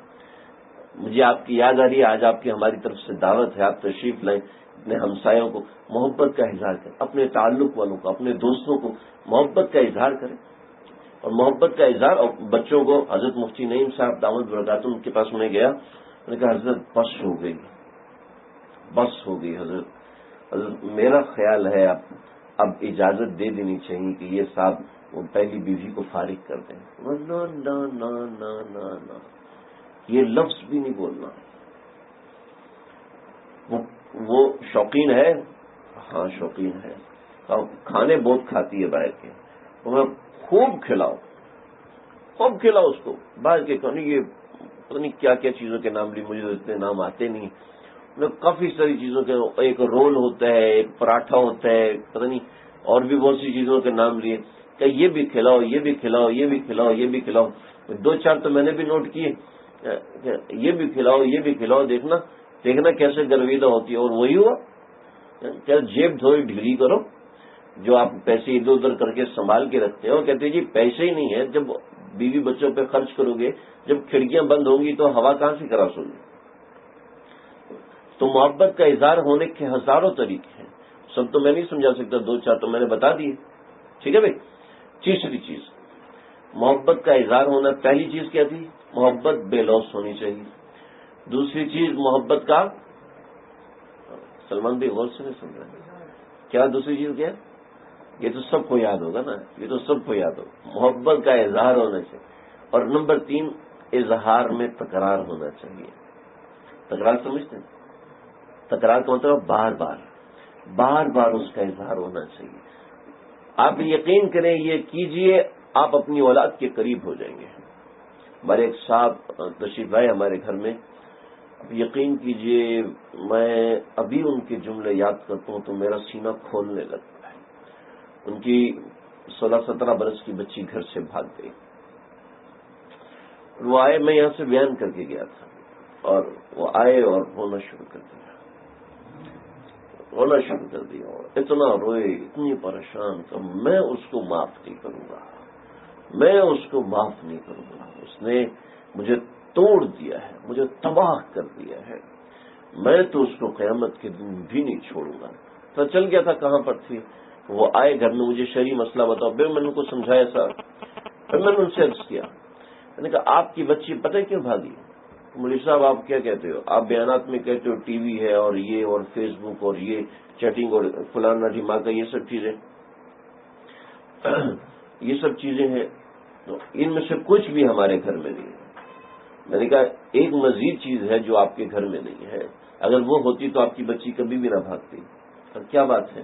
S1: مجھے آپ کی یاد آ رہی ہے، آج آپ کی ہماری طرف سے دعوت ہے، آپ تشریف لائیں، اپنے ہمسایوں کو محبت کا اظہار کریں، اپنے تعلق والوں کو، اپنے دوستوں کو محبت کا اظہار کریں۔ اور محبت کا اظہار، اور بچوں کو، حضرت مفتی نعیم صاحب دامت برکاتہ ان کے پاس میں گیا، میں نے کہا حضرت بس ہو گئی، بس ہو گئی حضرت میرا خیال ہے اب اجازت دے دینی چاہیے کہ یہ صاحب وہ پہلی بیوی کو فارغ کر دیں۔ نا نا نا نا نا نا، یہ لفظ بھی نہیں بولنا۔ وہ شوقین ہے، ہاں شوقین ہے، کھانے بہت کھاتی ہے باہر کے، خوب کھلاؤ اس کو، باہر کے کھانے، یہ پتہ نہیں کیا کیا چیزوں کے نام لی، مجھے اتنے نام آتے نہیں، کافی ساری چیزوں کے، ایک رول ہوتا ہے، ایک پراٹھا ہوتا ہے، پتہ نہیں اور بھی بہت سی چیزوں کے نام لیے کہ یہ بھی کھلاؤ، یہ بھی کھلاؤ، یہ بھی کھلاؤ، یہ بھی کھلاؤ، 2-4 تو میں نے بھی نوٹ کیے، یہ بھی کھلاؤ، یہ بھی کھلاؤ، دیکھنا کیسے گرویدہ ہوتی ہے۔ اور وہی ہوا کیا، جیب تھوڑی ڈھیلی کرو، جو آپ پیسے ادھر ادھر کر کے سنبھال کے رکھتے ہو، کہتے ہیں جی پیسے ہی نہیں ہے، جب بیوی بچوں پہ خرچ کرو گے، جب کھڑکیاں بند ہوں گی تو ہوا کہاں سے کراس ہوگی؟ تو محبت کا اظہار ہونے کے ہزاروں طریقے ہیں، سب تو میں نہیں سمجھا سکتا، 2-4 تو میں نے بتا دیے، ٹھیک ہے بھائی۔ تیسری چیز محبت کا اظہار ہونا، پہلی چیز کیا تھی؟ محبت بے لوث ہونی چاہیے۔ دوسری چیز محبت کا، سلمان بھائی غور سے نہیں سن رہے کیا؟ دوسری چیز کیا؟ یہ تو سب کو یاد ہوگا نا، یہ تو سب کو یاد ہوگا، محبت کا اظہار ہونا چاہیے۔ اور نمبر 3 اظہار میں تکرار ہونا چاہیے۔ تکرار سمجھتے ہیں؟ تکرار کا مطلب بار بار اس کا اظہار ہونا چاہیے۔ آپ یقین کریں، یہ کیجئے آپ اپنی اولاد کے قریب ہو جائیں گے۔ ہمارے ایک صاحب تشریف لائے ہمارے گھر میں، یقین کیجئے میں ابھی ان کے جملے یاد کرتا ہوں تو میرا سینہ کھولنے لگتا ہے۔ ان کی 16-17 برس کی بچی گھر سے بھاگ گئی، وہ آئے، میں یہاں سے بیان کر کے گیا تھا، اور وہ آئے اور رونا شروع کر دیا اور اتنا روئے، اتنی پریشان کہ میں اس کو معاف نہیں کروں گا، اس نے مجھے توڑ دیا ہے، مجھے تباہ کر دیا ہے، میں تو اس کو قیامت کے دن بھی نہیں چھوڑوں گا۔ تو چل گیا تھا، کہاں پر تھی وہ؟ آئے گھر میں، مجھے شرعی مسئلہ بتاؤ، پھر میں نے ان کو سمجھایا سر، پھر میں نے ان سے عرض کیا، میں نے کہا آپ کی بچی پتہ کیوں بھاگی؟ مولوی صاحب آپ کیا کہتے ہو؟ آپ بیانات میں کہتے ہو ٹی وی ہے اور یہ اور فیس بک اور یہ چیٹنگ اور فلانا ڈھماکہ، یہ سب چیزیں ہیں، تو ان میں سے کچھ بھی ہمارے گھر میں نہیں ہے۔ میں نے کہا ایک مزید چیز ہے جو آپ کے گھر میں نہیں ہے، اگر وہ ہوتی تو آپ کی بچی کبھی بھی نہ بھاگتی۔ اور کیا بات ہے؟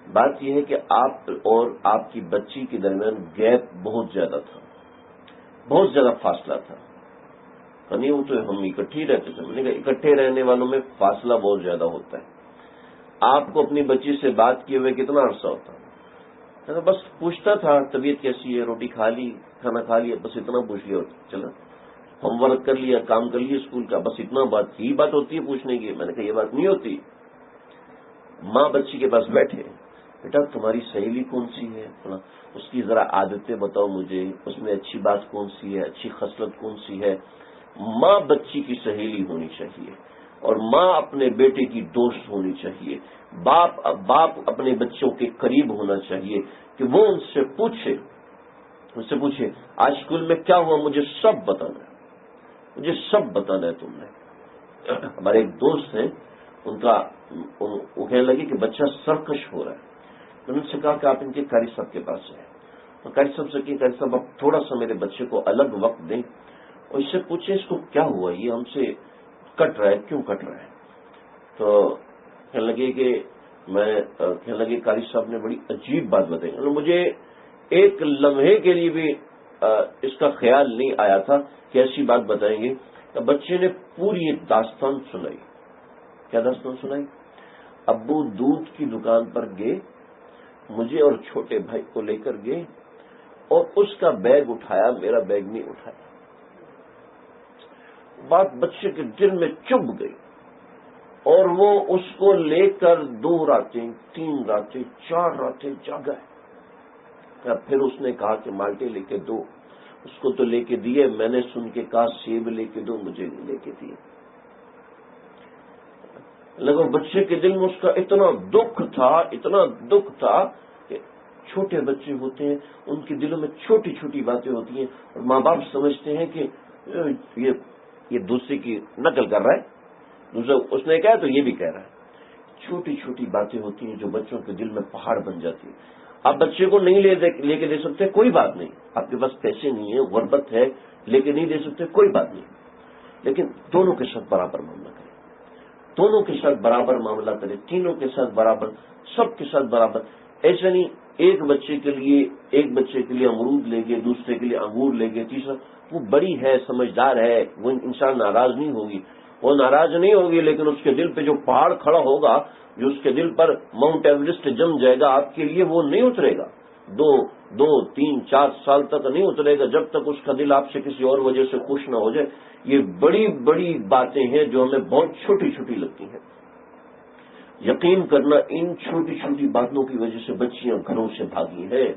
S1: بات یہ ہے کہ آپ اور آپ کی بچی کے درمیان گیپ بہت زیادہ تھا، بہت زیادہ فاصلہ تھا، نہیں وہ تو ہم اکٹھے ہی رہتے تھے۔ میں نے کہا اکٹھے رہنے والوں میں فاصلہ بہت زیادہ ہوتا ہے۔ آپ کو اپنی بچی سے بات کیے ہوئے کتنا عرصہ ہوتا ہے؟ بس پوچھتا تھا طبیعت کیسی ہے، روٹی کھا لی، کھانا کھا لیا، بس اتنا پوچھ لیا، چلا ہوم ورک کر لیا، کام کر لیا اسکول کا، بس اتنا ہی بات ہوتی ہے پوچھنے کی۔ میں نے کہا یہ بات نہیں ہوتی۔ ماں بچی کے پاس بیٹھے، بیٹا تمہاری سہیلی کون سی ہے، اس کی ذرا عادتیں بتاؤ مجھے، اس میں اچھی بات کون سی ہے، اچھی خصلت کون سی ہے۔ ماں بچی کی سہیلی ہونی چاہیے، اور ماں اپنے بیٹے کی دوست ہونی چاہیے، باپ اپنے بچوں کے قریب ہونا چاہیے کہ وہ ان سے پوچھے آج اسکول میں کیا ہوا، مجھے سب بتانا ہے تم نے۔ ہمارے ایک دوست ہیں، وہ کہنے لگے کہ بچہ سرکش ہو رہا ہے، میں نے ان سے کہا کہ آپ ان کے قاری صاحب کے پاس جائیں، قاری صاحب سے کہ قاری صاحب آپ تھوڑا سا میرے بچے کو الگ وقت دیں اور اس سے پوچھیں اس کو کیا ہوا، یہ ہم سے کٹ رہا ہے، کیوں کٹ رہا ہے؟ تو کہنے لگے کہ کہنے لگے قاری صاحب نے بڑی عجیب بات بتائی، مجھے ایک لمحے کے لیے بھی اس کا خیال نہیں آیا تھا کہ ایسی بات بتائیں گے. تو بچے نے پوری ایک داستان سنائی. کیا داستان سنائی؟ ابو دودھ کی دکان پر گئے، مجھے اور چھوٹے بھائی کو لے کر گئے اور اس کا بیگ اٹھایا، میرا بیگ نہیں اٹھایا. بات بچے کے دل میں چبھ گئی اور وہ اس کو لے کر 2 راتیں 3 راتیں 4 راتیں جاگا ہے. پھر اس نے کہا کہ مالٹے لے کے دو. اس کو تو لے کے دیے، میں نے سن کے کہا سیب لے کے دو، مجھے نہیں لے کے دیے. لگو بچے کے دل میں اس کا اتنا دکھ تھا کہ چھوٹے بچے ہوتے ہیں ان کے دلوں میں چھوٹی چھوٹی باتیں ہوتی ہیں اور ماں باپ سمجھتے ہیں کہ یہ دوسرے کی نقل کر رہا ہے، دوسرا اس نے کہا تو یہ بھی کہہ رہا ہے. چھوٹی چھوٹی باتیں ہوتی ہیں جو بچوں کے دل میں پہاڑ بن جاتی ہیں. آپ بچے کو نہیں لے کے دے سکتے، کوئی بات نہیں، آپ کے پاس پیسے نہیں ہیں، غربت ہے، لے کے نہیں دے سکتے، کوئی بات نہیں، لیکن دونوں کے ساتھ برابر معاملہ کریں، دونوں کے ساتھ برابر معاملہ کریں، تینوں کے ساتھ برابر، سب کے ساتھ برابر. ایسا نہیں ایک بچے کے لیے امرود لے گئے، دوسرے کے لیے انگور لے گئے، تیسرا. وہ بڑی ہے، سمجھدار ہے، وہ انسان ناراض نہیں ہوگی، وہ ناراض نہیں ہوگی، لیکن اس کے دل پہ جو پہاڑ کھڑا ہوگا، جو اس کے دل پر ماؤنٹ ایوریسٹ جم جائے گا آپ کے لیے، وہ نہیں اترے گا. 2 3 4 سال تک نہیں اترے گا جب تک اس کا دل آپ سے کسی اور وجہ سے خوش نہ ہو جائے. یہ بڑی بڑی باتیں ہیں جو ہمیں بہت چھوٹی چھوٹی لگتی ہیں. یقین کرنا ان چھوٹی چھوٹی باتوں کی وجہ سے بچیاں گھروں سے بھاگی ہیں.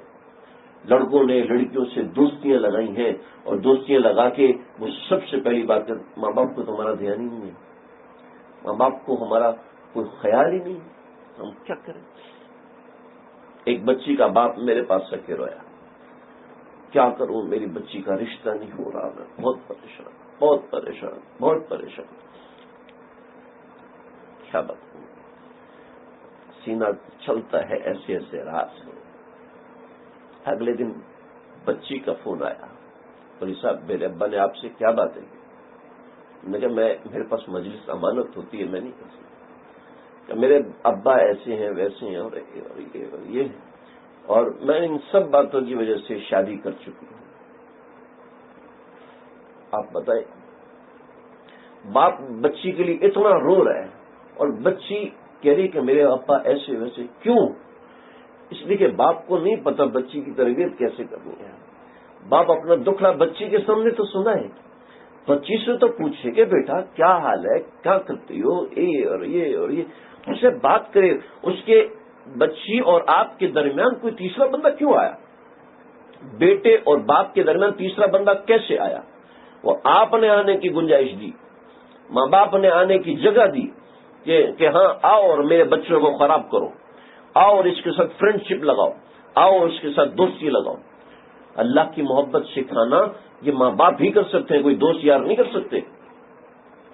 S1: لڑکوں نے لڑکیوں سے دوستیاں لگائی ہیں اور دوستیاں لگا کے وہ سب سے پہلی بات ہے ماں باپ کو تو ہمارا دھیان ہی نہیں ہے، ماں باپ کو ہمارا کوئی خیال ہی نہیں، ہم کیا کریں. ایک بچی کا باپ میرے پاس سکے رویا، کیا کروں میری بچی کا رشتہ نہیں ہو رہا، میں بہت پریشان. کیا بتاؤں، سینہ چلتا ہے ایسے ایسے راز ہے. اگلے دن بچی کا فون آیا، بھائی صاحب میرے ابا نے آپ سے کیا بات ہے؟ میں کہا میرے پاس مجلس امانت ہوتی ہے، میں نہیں کر سکتا. میرے ابا ایسے ہیں ویسے ہیں اور یہ اور میں ان سب باتوں کی وجہ سے شادی کر چکی ہوں. آپ بتائیں، باپ بچی کے لیے اتنا رو رہا ہے اور بچی کہہ رہی کہ میرے ابا ایسے ویسے. کیوں؟ اس لیے کہ باپ کو نہیں پتا بچی کی تربیت کیسے کرنی ہے. باپ اپنا دکھڑا بچی کے سامنے تو سنا ہے، بچی سے تو پوچھے کہ بیٹا کیا حال ہے، کیا کرتی ہو، یہ اسے بات کرے. اس کے بچی اور آپ کے درمیان کوئی تیسرا بندہ کیوں آیا؟ بیٹے اور باپ کے درمیان تیسرا بندہ کیسے آیا؟ وہ آپ نے آنے کی گنجائش دی، ماں باپ نے آنے کی جگہ دی کہ ہاں آؤ اور میرے بچوں کو خراب کرو، آؤ اور اس کے ساتھ فرینڈ شپ لگاؤ، آؤ اور اس کے ساتھ دوستی لگاؤ. اللہ کی محبت سکھانا یہ ماں باپ ہی کر سکتے ہیں، کوئی دوست یار نہیں کر سکتے.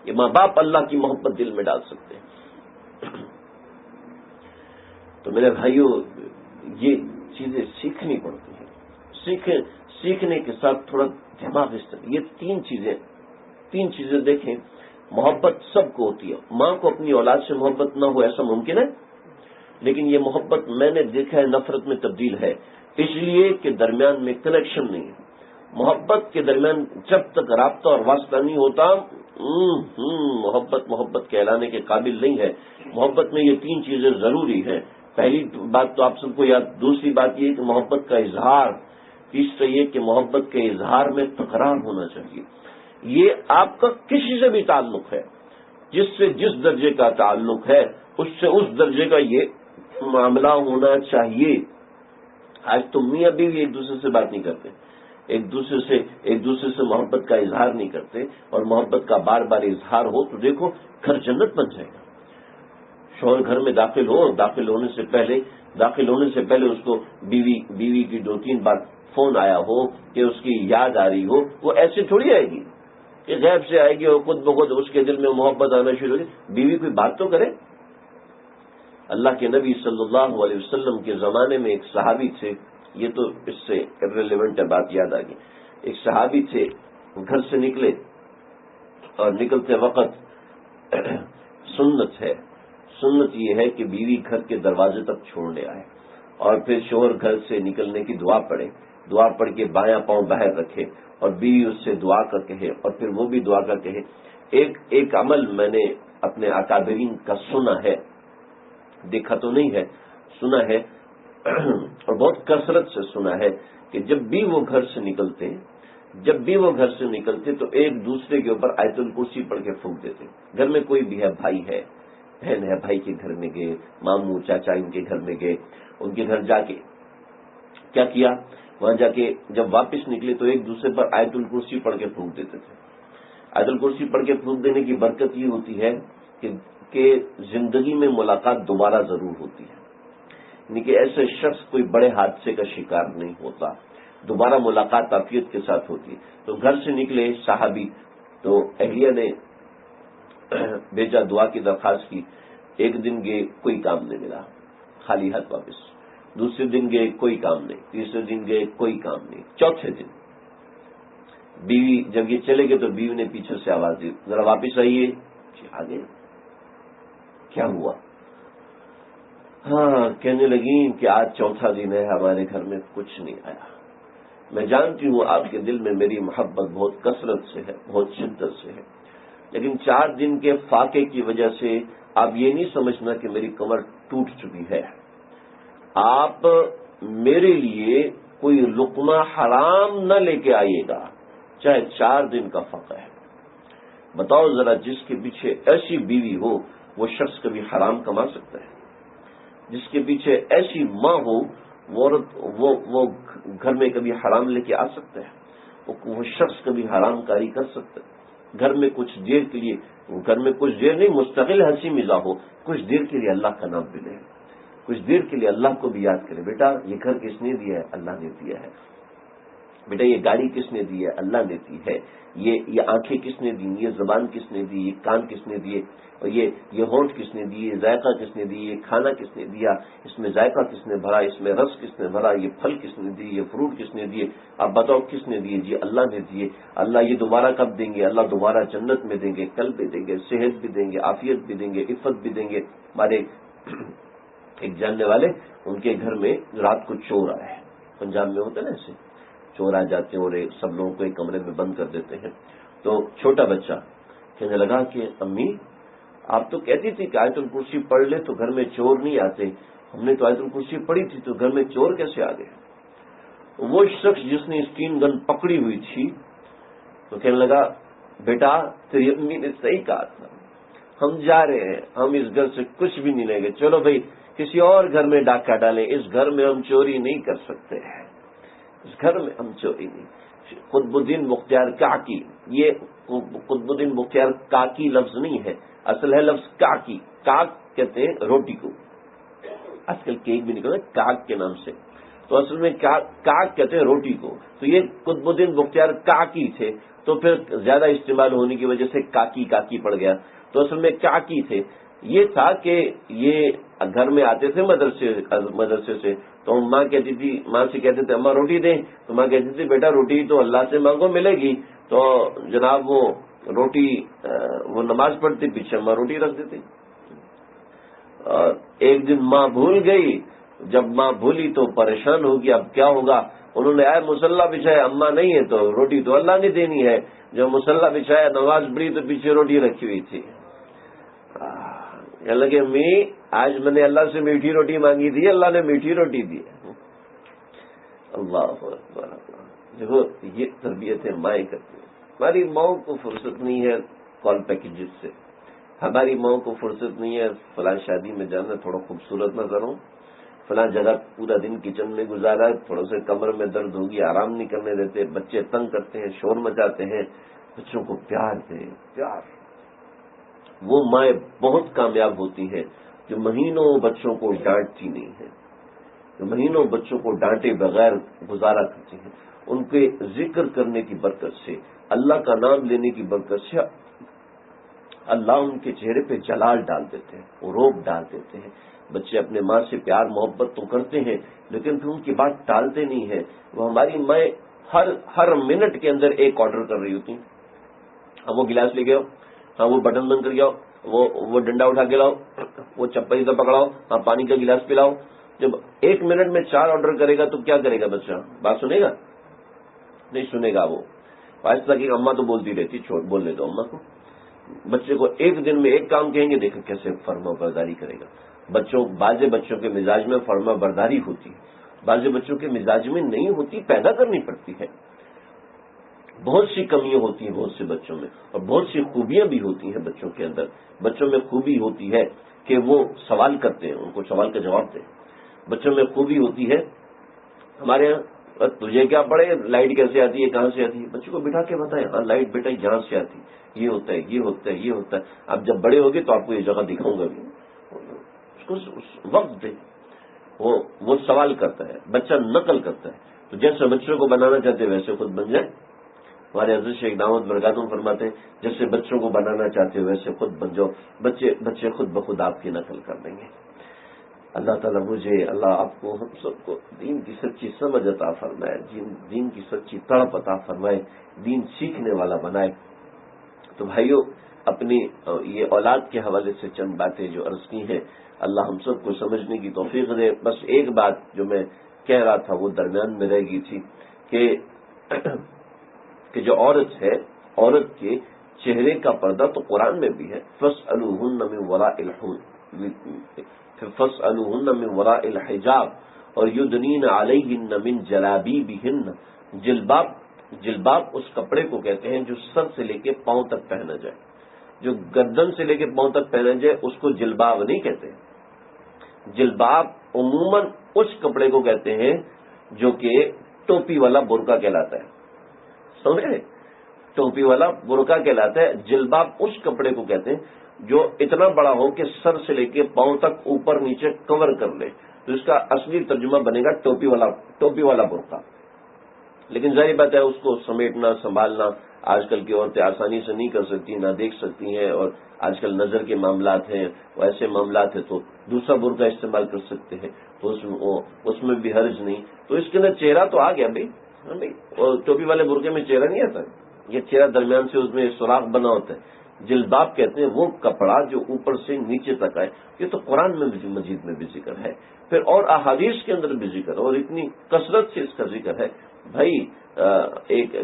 S1: یہ ماں باپ اللہ کی محبت دل میں ڈال سکتے ہیں. تو میرے بھائیوں یہ چیزیں سیکھنی پڑتی ہیں. سیکھنے کے ساتھ تھوڑا دماغ یہ تین چیزیں دیکھیں. محبت سب کو ہوتی ہے، ماں کو اپنی اولاد سے محبت نہ ہو ایسا ممکن ہے، لیکن یہ محبت میں نے دیکھا ہے نفرت میں تبدیل ہے، اس لیے کہ درمیان میں کنیکشن نہیں ہے. محبت کے درمیان جب تک رابطہ اور واسطہ نہیں ہوتا محبت کہلانے کے قابل نہیں ہے. محبت میں یہ 3 چیزیں ضروری ہیں. پہلی بات تو آپ سب کو یاد، دوسری بات یہ کہ محبت کا اظہار، تیسرا یہ کہ محبت کے اظہار میں تکرار ہونا چاہیے. یہ آپ کا کسی سے بھی تعلق ہے، جس سے جس درجے کا تعلق ہے اس سے اس درجے کا یہ معاملہ ہونا چاہیے. آج تو میاں بیوی ایک دوسرے سے بات نہیں کرتے، ایک دوسرے سے محبت کا اظہار نہیں کرتے، اور محبت کا بار بار اظہار ہو تو دیکھو گھر جنت بن جائے گا. شوہر گھر میں داخل ہونے سے پہلے اس کو بیوی کی 2-3 بار فون آیا ہو کہ اس کی یاد آ رہی ہو، وہ ایسے تھوڑی آئے گی کہ غیب سے آئے گی اور خود بخود اس کے دل میں محبت آنا شروع ہوگی. بیوی کوئی بات تو کرے. اللہ کے نبی صلی اللہ علیہ وسلم کے زمانے میں ایک صحابی تھے، یہ تو اس سے ریلیونٹ ہے، بات یاد آ گئی. ایک صحابی تھے، گھر سے نکلے اور نکلتے وقت سنت یہ ہے کہ بیوی گھر کے دروازے تک چھوڑنے آئے اور پھر شوہر گھر سے نکلنے کی دعا پڑھ کے بایاں پاؤں باہر رکھے اور بیوی اس سے دعا کر کہے اور پھر وہ بھی دعا کر کہے. ایک عمل میں نے اپنے اکابرین کا سنا ہے، دیکھا تو نہیں ہے، سنا ہے اور بہت کثرت سے سنا ہے کہ جب بھی وہ گھر سے نکلتے تو ایک دوسرے کے اوپر آیت الکرسی پڑھ کے پھونک دیتے. گھر میں کوئی بھی ہے، بھائی ہے، بہن ہے، بھائی کے گھر میں گئے، ماموں چاچا ان کے گھر میں گئے، ان کے گھر جا کے کیا کیا، وہاں جا کے جب واپس نکلے تو ایک دوسرے پر آیت الکرسی پڑھ کے پھونک دیتے تھے. آیت الکرسی پڑھ کے پھونک دینے کی برکت یہ ہوتی ہے کہ زندگی میں ملاقات دوبارہ ضرور ہوتی ہے، یعنی کہ ایسے شخص کوئی بڑے حادثے کا شکار نہیں ہوتا، دوبارہ ملاقات عافیت کے ساتھ ہوتی ہے. تو گھر سے نکلے صحابی تو اہلیہ نے بھیجا، دعا کی درخواست کی. ایک دن گئے، کوئی کام نہیں ملا، خالی ہاتھ واپس. دوسرے دن گئے، کوئی کام نہیں. تیسرے دن گئے، کوئی کام نہیں. چوتھے دن بیوی جب یہ چلے گئے تو بیوی نے پیچھے سے آواز دی، ذرا واپس آئیے. آگے کیا ہوا؟ ہاں، کہنے لگی کہ آج چوتھا دن ہے، ہمارے گھر میں کچھ نہیں آیا. میں جانتی ہوں آپ کے دل میں میری محبت بہت کثرت سے ہے، بہت شدت سے ہے، لیکن 4 دن کے فاقے کی وجہ سے آپ یہ نہیں سمجھنا کہ میری کمر ٹوٹ چکی ہے. آپ میرے لیے کوئی لقمہ حرام نہ لے کے آئیے گا، چاہے 4 دن کا فقہ ہے. بتاؤ ذرا، جس کے پیچھے ایسی بیوی ہو وہ شخص کبھی حرام کما سکتا ہے؟ جس کے پیچھے ایسی ماں ہو وہ گھر میں کبھی حرام لے کے آ سکتا ہے؟ وہ شخص کبھی حرام کاری کر سکتا ہے؟ گھر میں کچھ دیر نہیں، مستقل ہنسی مزاح ہو، کچھ دیر کے لیے اللہ کا نام بھی لے، کچھ دیر کے لیے اللہ کو بھی یاد کرے. بیٹا یہ گھر کس نے دیا ہے؟ اللہ نے دیا ہے. بیٹا یہ گاڑی کس نے دی ہے؟ اللہ نے دی ہے. یہ آنکھیں کس نے دی؟ یہ زبان کس نے دی؟ یہ کان کس نے دیے؟ اور یہ ہونٹ کس نے دی؟ یہ ذائقہ کس نے دی؟ یہ کھانا کس نے دیا؟ اس میں ذائقہ کس نے بھرا؟ اس میں رس کس نے بھرا؟ یہ پھل کس نے دی؟ یہ فروٹ کس نے دیے؟ اب بتاؤ کس نے دیے؟ جی اللہ نے دیے. اللہ یہ دوبارہ کب دیں گے؟ اللہ دوبارہ جنت میں دیں گے، کل بھی دیں گے، صحت بھی دیں گے، عافیت بھی دیں گے، عفت بھی دیں گے. ہمارے ایک جاننے والے، ان کے گھر میں رات کو چور آئے، پنجاب میں ہوتا ہے نا ایسے، چور آ جاتے ہیں اور سب لوگوں کو ایک کمرے میں بند کر دیتے ہیں. تو چھوٹا بچہ کہنے لگا کہ امی آپ تو کہتی تھی کہ آیت الکرسی پڑھ لے تو گھر میں چور نہیں آتے، ہم نے تو آیت الکرسی پڑھی تھی تو گھر میں چور کیسے آ گئے؟ وہ شخص جس نے اسٹین گن پکڑی ہوئی تھی تو کہنے لگا بیٹا تیری امی نے صحیح کہا تھا، ہم جا رہے ہیں، ہم اس گھر سے کچھ بھی نہیں لیں گے، چلو بھائی کسی اور گھر میں ڈاکہ ڈالیں، اس گھر میں ہم چوری نہیں کر سکتے ہیں، اس گھر میں ہم چوری نہیں. قطب الدین بختیار کاکی، یہ قطب الدین بختیار کاکی لفظ نہیں ہے، اصل ہے لفظ کاکی. کاک کہتے ہیں روٹی کو، آج کل کیک بھی نکلتا ہے کاک کے نام سے، تو اصل میں کاک کہتے ہیں روٹی کو. تو یہ قطب الدین بختیار کاکی تھے، تو پھر زیادہ استعمال ہونے کی وجہ سے کاکی کاکی پڑ گیا، تو اصل میں کاکی تھے. یہ تھا کہ یہ گھر میں آتے تھے مدرسے سے، تو ماں سے کہتے تھے اماں روٹی دیں، تو ماں کہتی تھی بیٹا روٹی تو اللہ سے مانگو ملے گی. تو جناب وہ روٹی، وہ نماز پڑھتی، پیچھے اماں روٹی رکھ دیتی. اور ایک دن ماں بھول گئی، جب ماں بھولی تو پریشان ہوگی اب کیا ہوگا. انہوں نے آئے مسلح بچھایا، اماں نہیں ہے تو روٹی تو اللہ نے دینی ہے. جب مسلح بچھایا نماز پڑھی تو پیچھے روٹی رکھی ہوئی تھی. کہنے لگے امی آج میں نے اللہ سے میٹھی روٹی مانگی تھی، اللہ نے میٹھی روٹی دی. اللہ اکبر. دیکھو یہ تربیتیں مائیں کرتی ہیں. ہماری ماؤں کو فرصت نہیں ہے کال پیکیجز سے، ہماری ماؤں کو فرصت نہیں ہے فلاں شادی میں جانا تھوڑا خوبصورت نظر ہوں، فلاں جگہ پورا دن کچن میں گزارا، تھوڑا سے کمر میں درد ہوگی، آرام نہیں کرنے دیتے، بچے تنگ کرتے ہیں، شور مچاتے ہیں. بچوں کو پیار دیں، پیار. وہ مائیں بہت کامیاب ہوتی ہیں جو مہینوں بچوں کو ڈانٹتی نہیں ہیں، جو مہینوں بچوں کو ڈانٹے بغیر گزارا کرتی ہیں. ان کے ذکر کرنے کی برکت سے، اللہ کا نام لینے کی برکت سے اللہ ان کے چہرے پہ جلال ڈال دیتے ہیں، روب ڈال دیتے ہیں. بچے اپنے ماں سے پیار محبت تو کرتے ہیں لیکن پھر ان کی بات ٹالتے نہیں ہیں. وہ ہماری مائیں ہر منٹ کے اندر ایک آرڈر کر رہی ہوتی ہیں. ہاں وہ گلاس لے کے آؤ, ہاں وہ بٹن بند کر کے آؤ, وہ ڈنڈا اٹھا کے لاؤ, وہ چپل ادھر پکڑاؤ, ہاں پانی کا گلاس پلاؤ. جب 1 منٹ میں 4 آرڈر کرے گا تو کیا کرے گا بچہ؟ بات سنے گا؟ نہیں سنے گا. وہ آہستہ کی اماں تو بولتی رہتی, بولنے دو اماں کو. بچے کو 1 دن میں 1 کام کہیں گے, دیکھو کیسے فرما برداری کرے گا. بعض بچوں کے مزاج میں فرما برداری ہوتی ہے, بعض بچوں کے مزاج میں نہیں ہوتی, پیدا کرنی پڑتی ہے. بہت سی کمیاں ہوتی ہیں بہت سے بچوں میں, اور بہت سی خوبیاں بھی ہوتی ہیں بچوں کے اندر. بچوں میں خوبی ہوتی ہے کہ وہ سوال کرتے ہیں, ان کو سوال کا جواب دیں. بچوں میں خوبی ہوتی ہے, ہمارے یہاں تجھے کیا پڑے, لائٹ کیسے آتی ہے, کہاں سے آتی ہے, بچوں کو بٹھا کے بتائیں, ہاں لائٹ بیٹا یہاں سے آتی ہے, یہ ہوتا ہے, یہ ہوتا ہے, یہ ہوتا ہے. اب جب بڑے ہوگے تو آپ کو یہ جگہ دکھاؤں گا بھی. اس کو وقت دیں. وہ سوال کرتا ہے, بچہ نقل کرتا ہے. تو جیسے بچوں کو بنانا چاہتے ہیں ویسے خود بن جائے. ہمارے حضرت شیخ دامت برکاتہم فرماتے ہیں جیسے بچوں کو بنانا چاہتے ہو ویسے خود بن جاؤ, بچے خود بخود آپ کی نقل کر دیں گے. اللہ تعالیٰ مجھے, اللہ آپ کو, ہم سب کو دین کی سچی سمجھ عطا فرمائے, دین کی سچی تڑپ عطا فرمائے, دین سیکھنے والا بنائے. تو بھائیو, اپنی یہ اولاد کے حوالے سے چند باتیں جو عرض کی ہیں, اللہ ہم سب کو سمجھنے کی توفیق دے. بس ایک بات جو میں کہہ رہا تھا وہ درمیان میں رہ گئی تھی کہ جو عورت ہے, عورت کے چہرے کا پردہ تو قرآن میں بھی ہے, فَاسْأَلُوهُنَّ مِنْ وَرَاءِ الْحِجَابِ اور يُدْنِينَ عَلَيْهِنَّ مِنْ جَلَابِيبِهِنَّ. جلباب اس کپڑے کو کہتے ہیں جو سر سے لے کے پاؤں تک پہنا جائے. جو گردن سے لے کے پاؤں تک پہنا جائے اس کو جلباب نہیں کہتے. جلباب عموماً اس کپڑے کو کہتے ہیں جو کہ ٹوپی والا برقع کہلاتا ہے. سمجھے, ٹوپی والا برقع کہلاتا ہے. جلباب اس کپڑے کو کہتے ہیں جو اتنا بڑا ہو کہ سر سے لے کے پاؤں تک اوپر نیچے کور کر لے. تو اس کا اصلی ترجمہ بنے گا ٹوپی والا برقع. لیکن ظاہر بات ہے اس کو سمیٹنا سنبھالنا آج کل کی عورتیں آسانی سے نہیں کر سکتی, نہ دیکھ سکتی ہیں, اور آج کل نظر کے معاملات ہیں, ایسے معاملات ہیں تو دوسرا برقع استعمال کر سکتے ہیں, تو اس میں بھی حرج نہیں. تو اس کے اندر چہرہ تو آ گیا بھائی, اور ٹوپی والے برقعے میں چہرہ نہیں آتا, یہ چہرہ درمیان سے اس میں سوراخ بنا ہوتا ہے. جلباب کہتے ہیں وہ کپڑا جو اوپر سے نیچے تک آئے. یہ تو قرآن میں مجید میں بھی ذکر ہے, پھر اور احادیث کے اندر بھی ذکر ہے, اور اتنی کثرت سے اس کا ذکر ہے. بھائی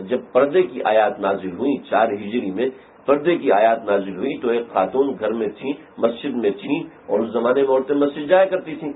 S1: جب پردے کی آیات نازل ہوئی 4 ہجری میں, پردے کی آیات نازل ہوئی تو ایک خاتون گھر میں تھی, مسجد میں تھی, اور اس زمانے میں عورتیں مسجد جایا کرتی تھیں.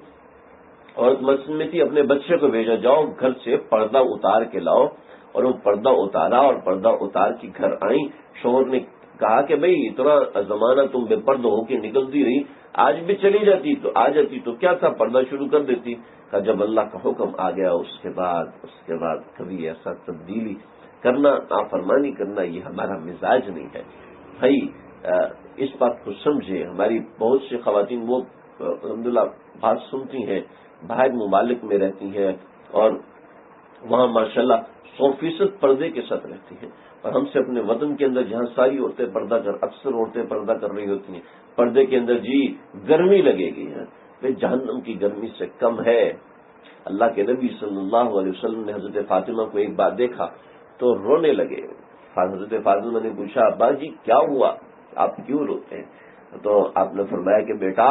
S1: عورت مسجد میں تھی, اپنے بچے کو بھیجا جاؤ گھر سے پردہ اتار کے لاؤ, اور وہ پردہ اتارا اور پردہ اتار کے گھر آئیں. شوہر نے کہا کہ بھئی اتنا زمانہ تم بے پردہ ہو کے نکلتی رہی, آج بھی چلی جاتی تو آ جاتی تو کیا تھا, پردہ شروع کر دیتی. کہ جب اللہ کا حکم آ گیا اس کے بعد کبھی ایسا تبدیلی کرنا, نافرمانی کرنا, یہ ہمارا مزاج نہیں ہے. بھائی اس بات کو سمجھے. ہماری بہت سی خواتین وہ الحمدللہ بات سنتی ہیں, باہر ممالک میں رہتی ہیں, اور وہاں ماشاءاللہ 100% پردے کے ساتھ رہتی ہیں, اور ہم سے اپنے وطن کے اندر جہاں ساری عورتیں پردہ اکثر عورتیں پردہ کر رہی ہوتی ہیں, پردے کے اندر جی گرمی لگے گی ہے, جہنم کی گرمی سے کم ہے. اللہ کے نبی صلی اللہ علیہ وسلم نے حضرت فاطمہ کو ایک بار دیکھا تو رونے لگے. حضرت فاطمہ نے پوچھا, ابا جی کیا ہوا, آپ کیوں روتے ہیں؟ تو آپ نے فرمایا کہ بیٹا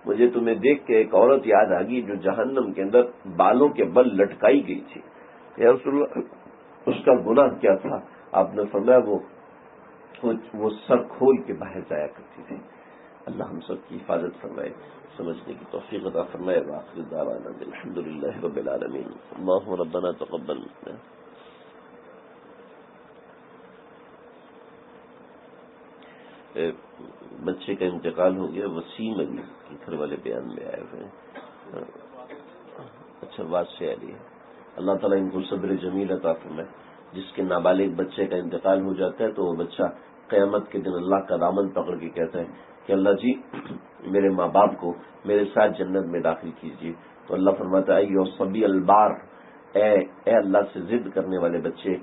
S1: مجھے تمہیں دیکھ کے ایک عورت یاد آ گئی جو جہنم کے اندر بالوں کے بل لٹکائی گئی تھی. یا رسول اللہ اس کا گناہ کیا تھا؟ آپ نے فرمایا وہ سر کھول کے باہر جایا کرتی تھی. اللہ ہم سب کی حفاظت فرمائے, سمجھنے کی توفیق عطا فرمائے. وآخر دعوانا الحمدللہ رب العالمین. اللہم ربنا تقبل منا. بچے کا انتقال ہو گیا, وسیم علی کے گھر والے بیان میں آئے ہوئے ہیں. اچھا بات سے علی ہے. اللہ تعالیٰ ان کو صبر جمیل عطا فرمائے. جس کے نابالغ بچے کا انتقال ہو جاتا ہے تو وہ بچہ قیامت کے دن اللہ کا دامن پکڑ کے کہتا ہے کہ اللہ جی میرے ماں باپ کو میرے ساتھ جنت میں داخل کیجیے. تو اللہ فرماتا ہے ایو صبی البار, اے اللہ سے ضد کرنے والے بچے,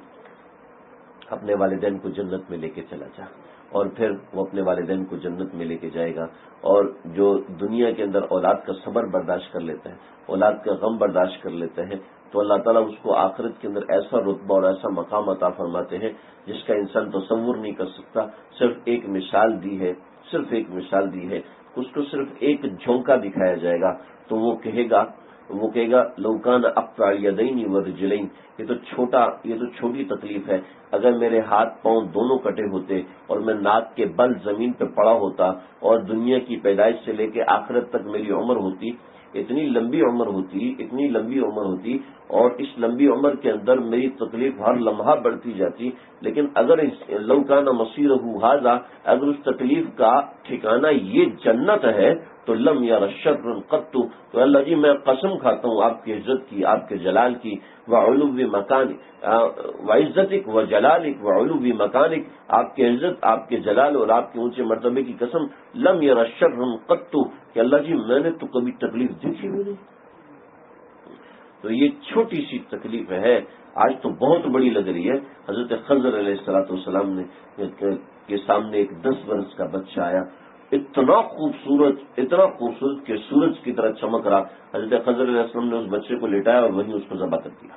S1: اپنے والدین کو جنت میں لے کے چلا جا، اور پھر وہ اپنے والدین کو جنت میں لے کے جائے گا۔ اور جو دنیا کے اندر اولاد کا صبر برداشت کر لیتا ہے، اولاد کا غم برداشت کر لیتے ہیں، تو اللہ تعالیٰ اس کو آخرت کے اندر ایسا رتبہ اور ایسا مقام عطا فرماتے ہیں جس کا انسان تصور نہیں کر سکتا۔ صرف ایک مثال دی ہے، صرف ایک مثال دی ہے، اس کو صرف ایک جھونکا دکھایا جائے گا تو وہ کہے گا لوکان اقطع الیدین والرجلین، یہ تو چھوٹی تکلیف ہے، اگر میرے ہاتھ پاؤں دونوں کٹے ہوتے اور میں ناک کے بل زمین پہ پڑا ہوتا اور دنیا کی پیدائش سے لے کے آخرت تک میری عمر ہوتی، اتنی لمبی عمر ہوتی اور اس لمبی عمر کے اندر میری تکلیف ہر لمحہ بڑھتی جاتی، لیکن اگر لو کان مصیرہ ھذا، اگر اس تکلیف کا ٹھکانہ یہ جنت ہے تو لم یر شر قط، تو اللہ جی میں قسم کھاتا ہوں آپ کی عزت کی، آپ کے جلال کی، وعلو مکان وعزتک وجلالک وعلو مکانک، آپ کی عزت، آپ کے جلال اور آپ کے اونچے مرتبے کی قسم، لم یر شر قط، کہ اللہ جی میں نے تو کبھی تکلیف دیکھی بھی نہیں۔ تو یہ چھوٹی سی تکلیف ہے، آج تو بہت بڑی لگ رہی ہے۔ حضرت خضر علیہ السلام نے کے سامنے ایک 10 برس کا بچہ آیا، اتنا خوبصورت کہ سورج کی طرح چمک رہا۔ حضرت خضر علیہ السلام نے اس بچے کو لٹایا اور وہیں اس کو ذبح کر دیا۔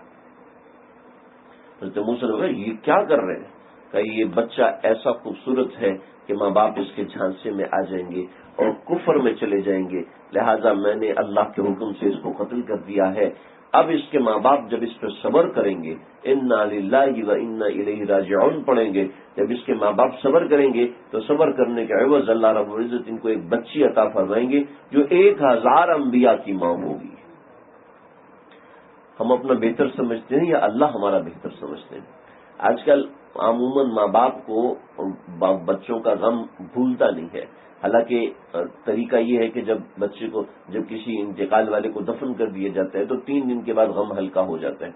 S1: حضرت موسیٰ نے کہا یہ کیا کر رہے ہیں؟ کہ یہ بچہ ایسا خوبصورت ہے کہ ماں باپ اس کے جھانسے میں آ جائیں گے اور کفر میں چلے جائیں گے، لہذا میں نے اللہ کے حکم سے اس کو قتل کر دیا ہے۔ اب اس کے ماں باپ جب اس پہ صبر کریں گے، انا للہ و انا الیہ راجعون پڑھیں گے، جب اس کے ماں باپ صبر کریں گے تو صبر کرنے کے عوض اللہ رب العزت ان کو ایک بچی عطا فرمائیں گے جو 1000 انبیاء کی ماں ہوگی۔ ہم اپنا بہتر سمجھتے ہیں یا اللہ ہمارا بہتر سمجھتے ہیں؟ آج کل عموماً ماں باپ کو بچوں کا غم بھولتا نہیں ہے، حالانکہ طریقہ یہ ہے کہ جب کسی انتقال والے کو دفن کر دیا جاتا ہے تو 3 دن کے بعد غم ہلکا ہو جاتا ہے،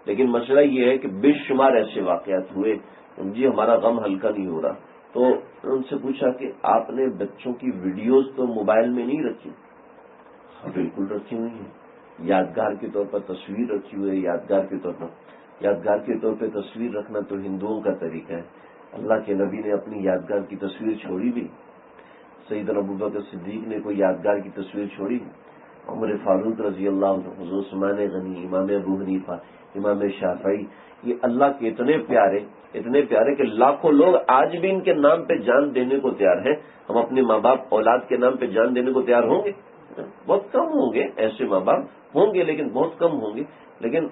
S1: لیکن مسئلہ یہ ہے کہ بے شمار ایسے واقعات ہوئے جی ہمارا غم ہلکا نہیں ہو رہا۔ تو ان سے پوچھا کہ آپ نے بچوں کی ویڈیوز تو موبائل میں نہیں رکھی؟ ہاں بالکل رکھی ہوئی ہیں، یادگار کے طور پر تصویر رکھی ہوئی ہے، یادگار کے طور پہ تصویر رکھنا تو ہندوؤں کا طریقہ ہے۔ اللہ کے نبی نے اپنی یادگار کی تصویر چھوڑی بھی، سیدنا ابوبکر صدیق نے کوئی یادگار کی تصویر چھوڑی، عمر فاروق رضی اللہ عنہ، حضرت عثمان غنی، امام ابو حنیفہ، امام شافعی، یہ اللہ کے اتنے پیارے کہ لاکھوں لوگ آج بھی ان کے نام پہ جان دینے کو تیار ہیں۔ ہم اپنے ماں باپ اولاد کے نام پہ جان دینے کو تیار ہوں گے؟ بہت کم ہوں گے، ایسے ماں باپ ہوں گے لیکن بہت کم ہوں گے۔ لیکن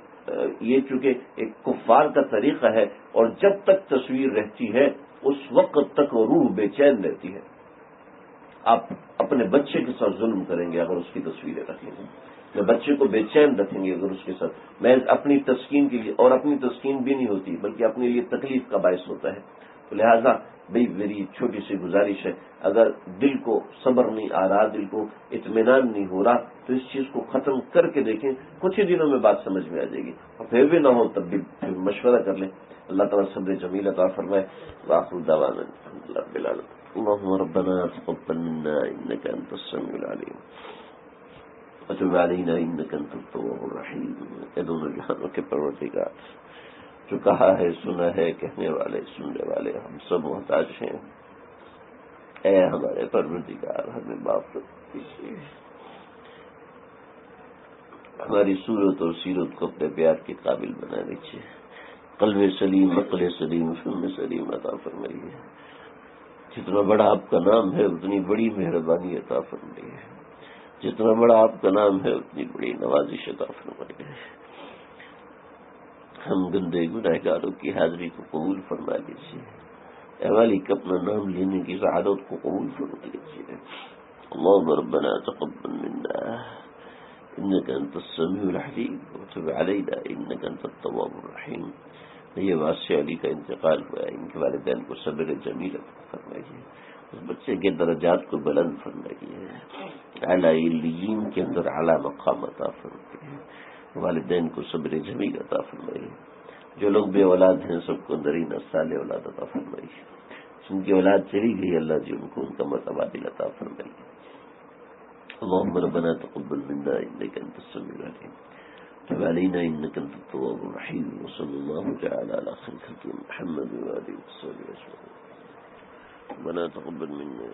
S1: یہ چونکہ ایک کفار کا طریقہ ہے، اور جب تک تصویر رہتی ہے اس وقت تک روح بے چین رہتی ہے۔ آپ اپنے بچے کے ساتھ ظلم کریں گے اگر اس کی تصویریں رکھیں گے، میں بچے کو بے چین رکھیں گے اگر اس کے ساتھ، میں اپنی تسکین کے لیے، اور اپنی تسکین بھی نہیں ہوتی بلکہ اپنے لیے تکلیف کا باعث ہوتا ہے۔ تو لہذا میری چھوٹی سی گزارش ہے، اگر دل کو صبر نہیں آ رہا، دل کو اطمینان نہیں ہو رہا، تو اس چیز کو ختم کر کے دیکھیں، کچھ ہی دنوں میں بات سمجھ میں آ جائے گی، اور پھر بھی نہ ہو تب بھی مشورہ کر لیں۔ اللہ تعالیٰ صبر جمیل عطا فرمائے۔ وآخر دعوانا الحمد للہ رب العالمین۔ اللهم ربنا تقبل منا انك انت السميع العليم وتب علينا انك انت التواب الرحيم۔ اے دونوں جہانوں کے پروردگار، جو کہا ہے سنا ہے، کہنے والے سننے والے ہم سب محتاج ہیں، اے ہمارے پروردگار ہمیں معاف کیجیے، ہماری صورت اور سیرت کو اپنے پیار کے قابل بنا دیجیے، قلب سلیم، عقل سلیم، فہم سلیم عطا فرمائیے۔ جتنا بڑا آپ کا نام ہے اتنی بڑی مہربانی عطا فرمائیے، جتنا بڑا آپ کا نام ہے اتنی بڑی نوازش عطا فرمائیے۔ ہم گندے گنہگاروں کی حاضری کو قبول فرما لیجیے، اے مالک اپنا نام لینے کی سعادت کو قبول فرما لیجیے۔ اللهم ربنا تقبل منا انك انت السميع العليم وتب علينا انك انت التواب الرحيم۔ یہ واسع علی کا انتقال ہوا ہے، ان کے والدین کو صبر جمیل عطا فرمائیے، اس بچے کے درجات کو بلند فرمائیے، اعلی علیین کے اندر اعلی مقام عطا فرمائیے، والدین کو صبر جمیل عطا فرمائیے، جو لوگ بے اولاد ہیں سب کو اندرین صالح اولاد عطا فرمائیے، جن کی اولاد چلی گئی اللہ جی ان کو ان کا متبادل عطا فرمائیے۔ اللهم ربنا تقبل منا انك انت السميع العليم تب علينا إنك أنت التواب الرحيم وصلى الله تعالى على خير خلق محمد وآله وصحبه أجمعين ربنا تقبل منا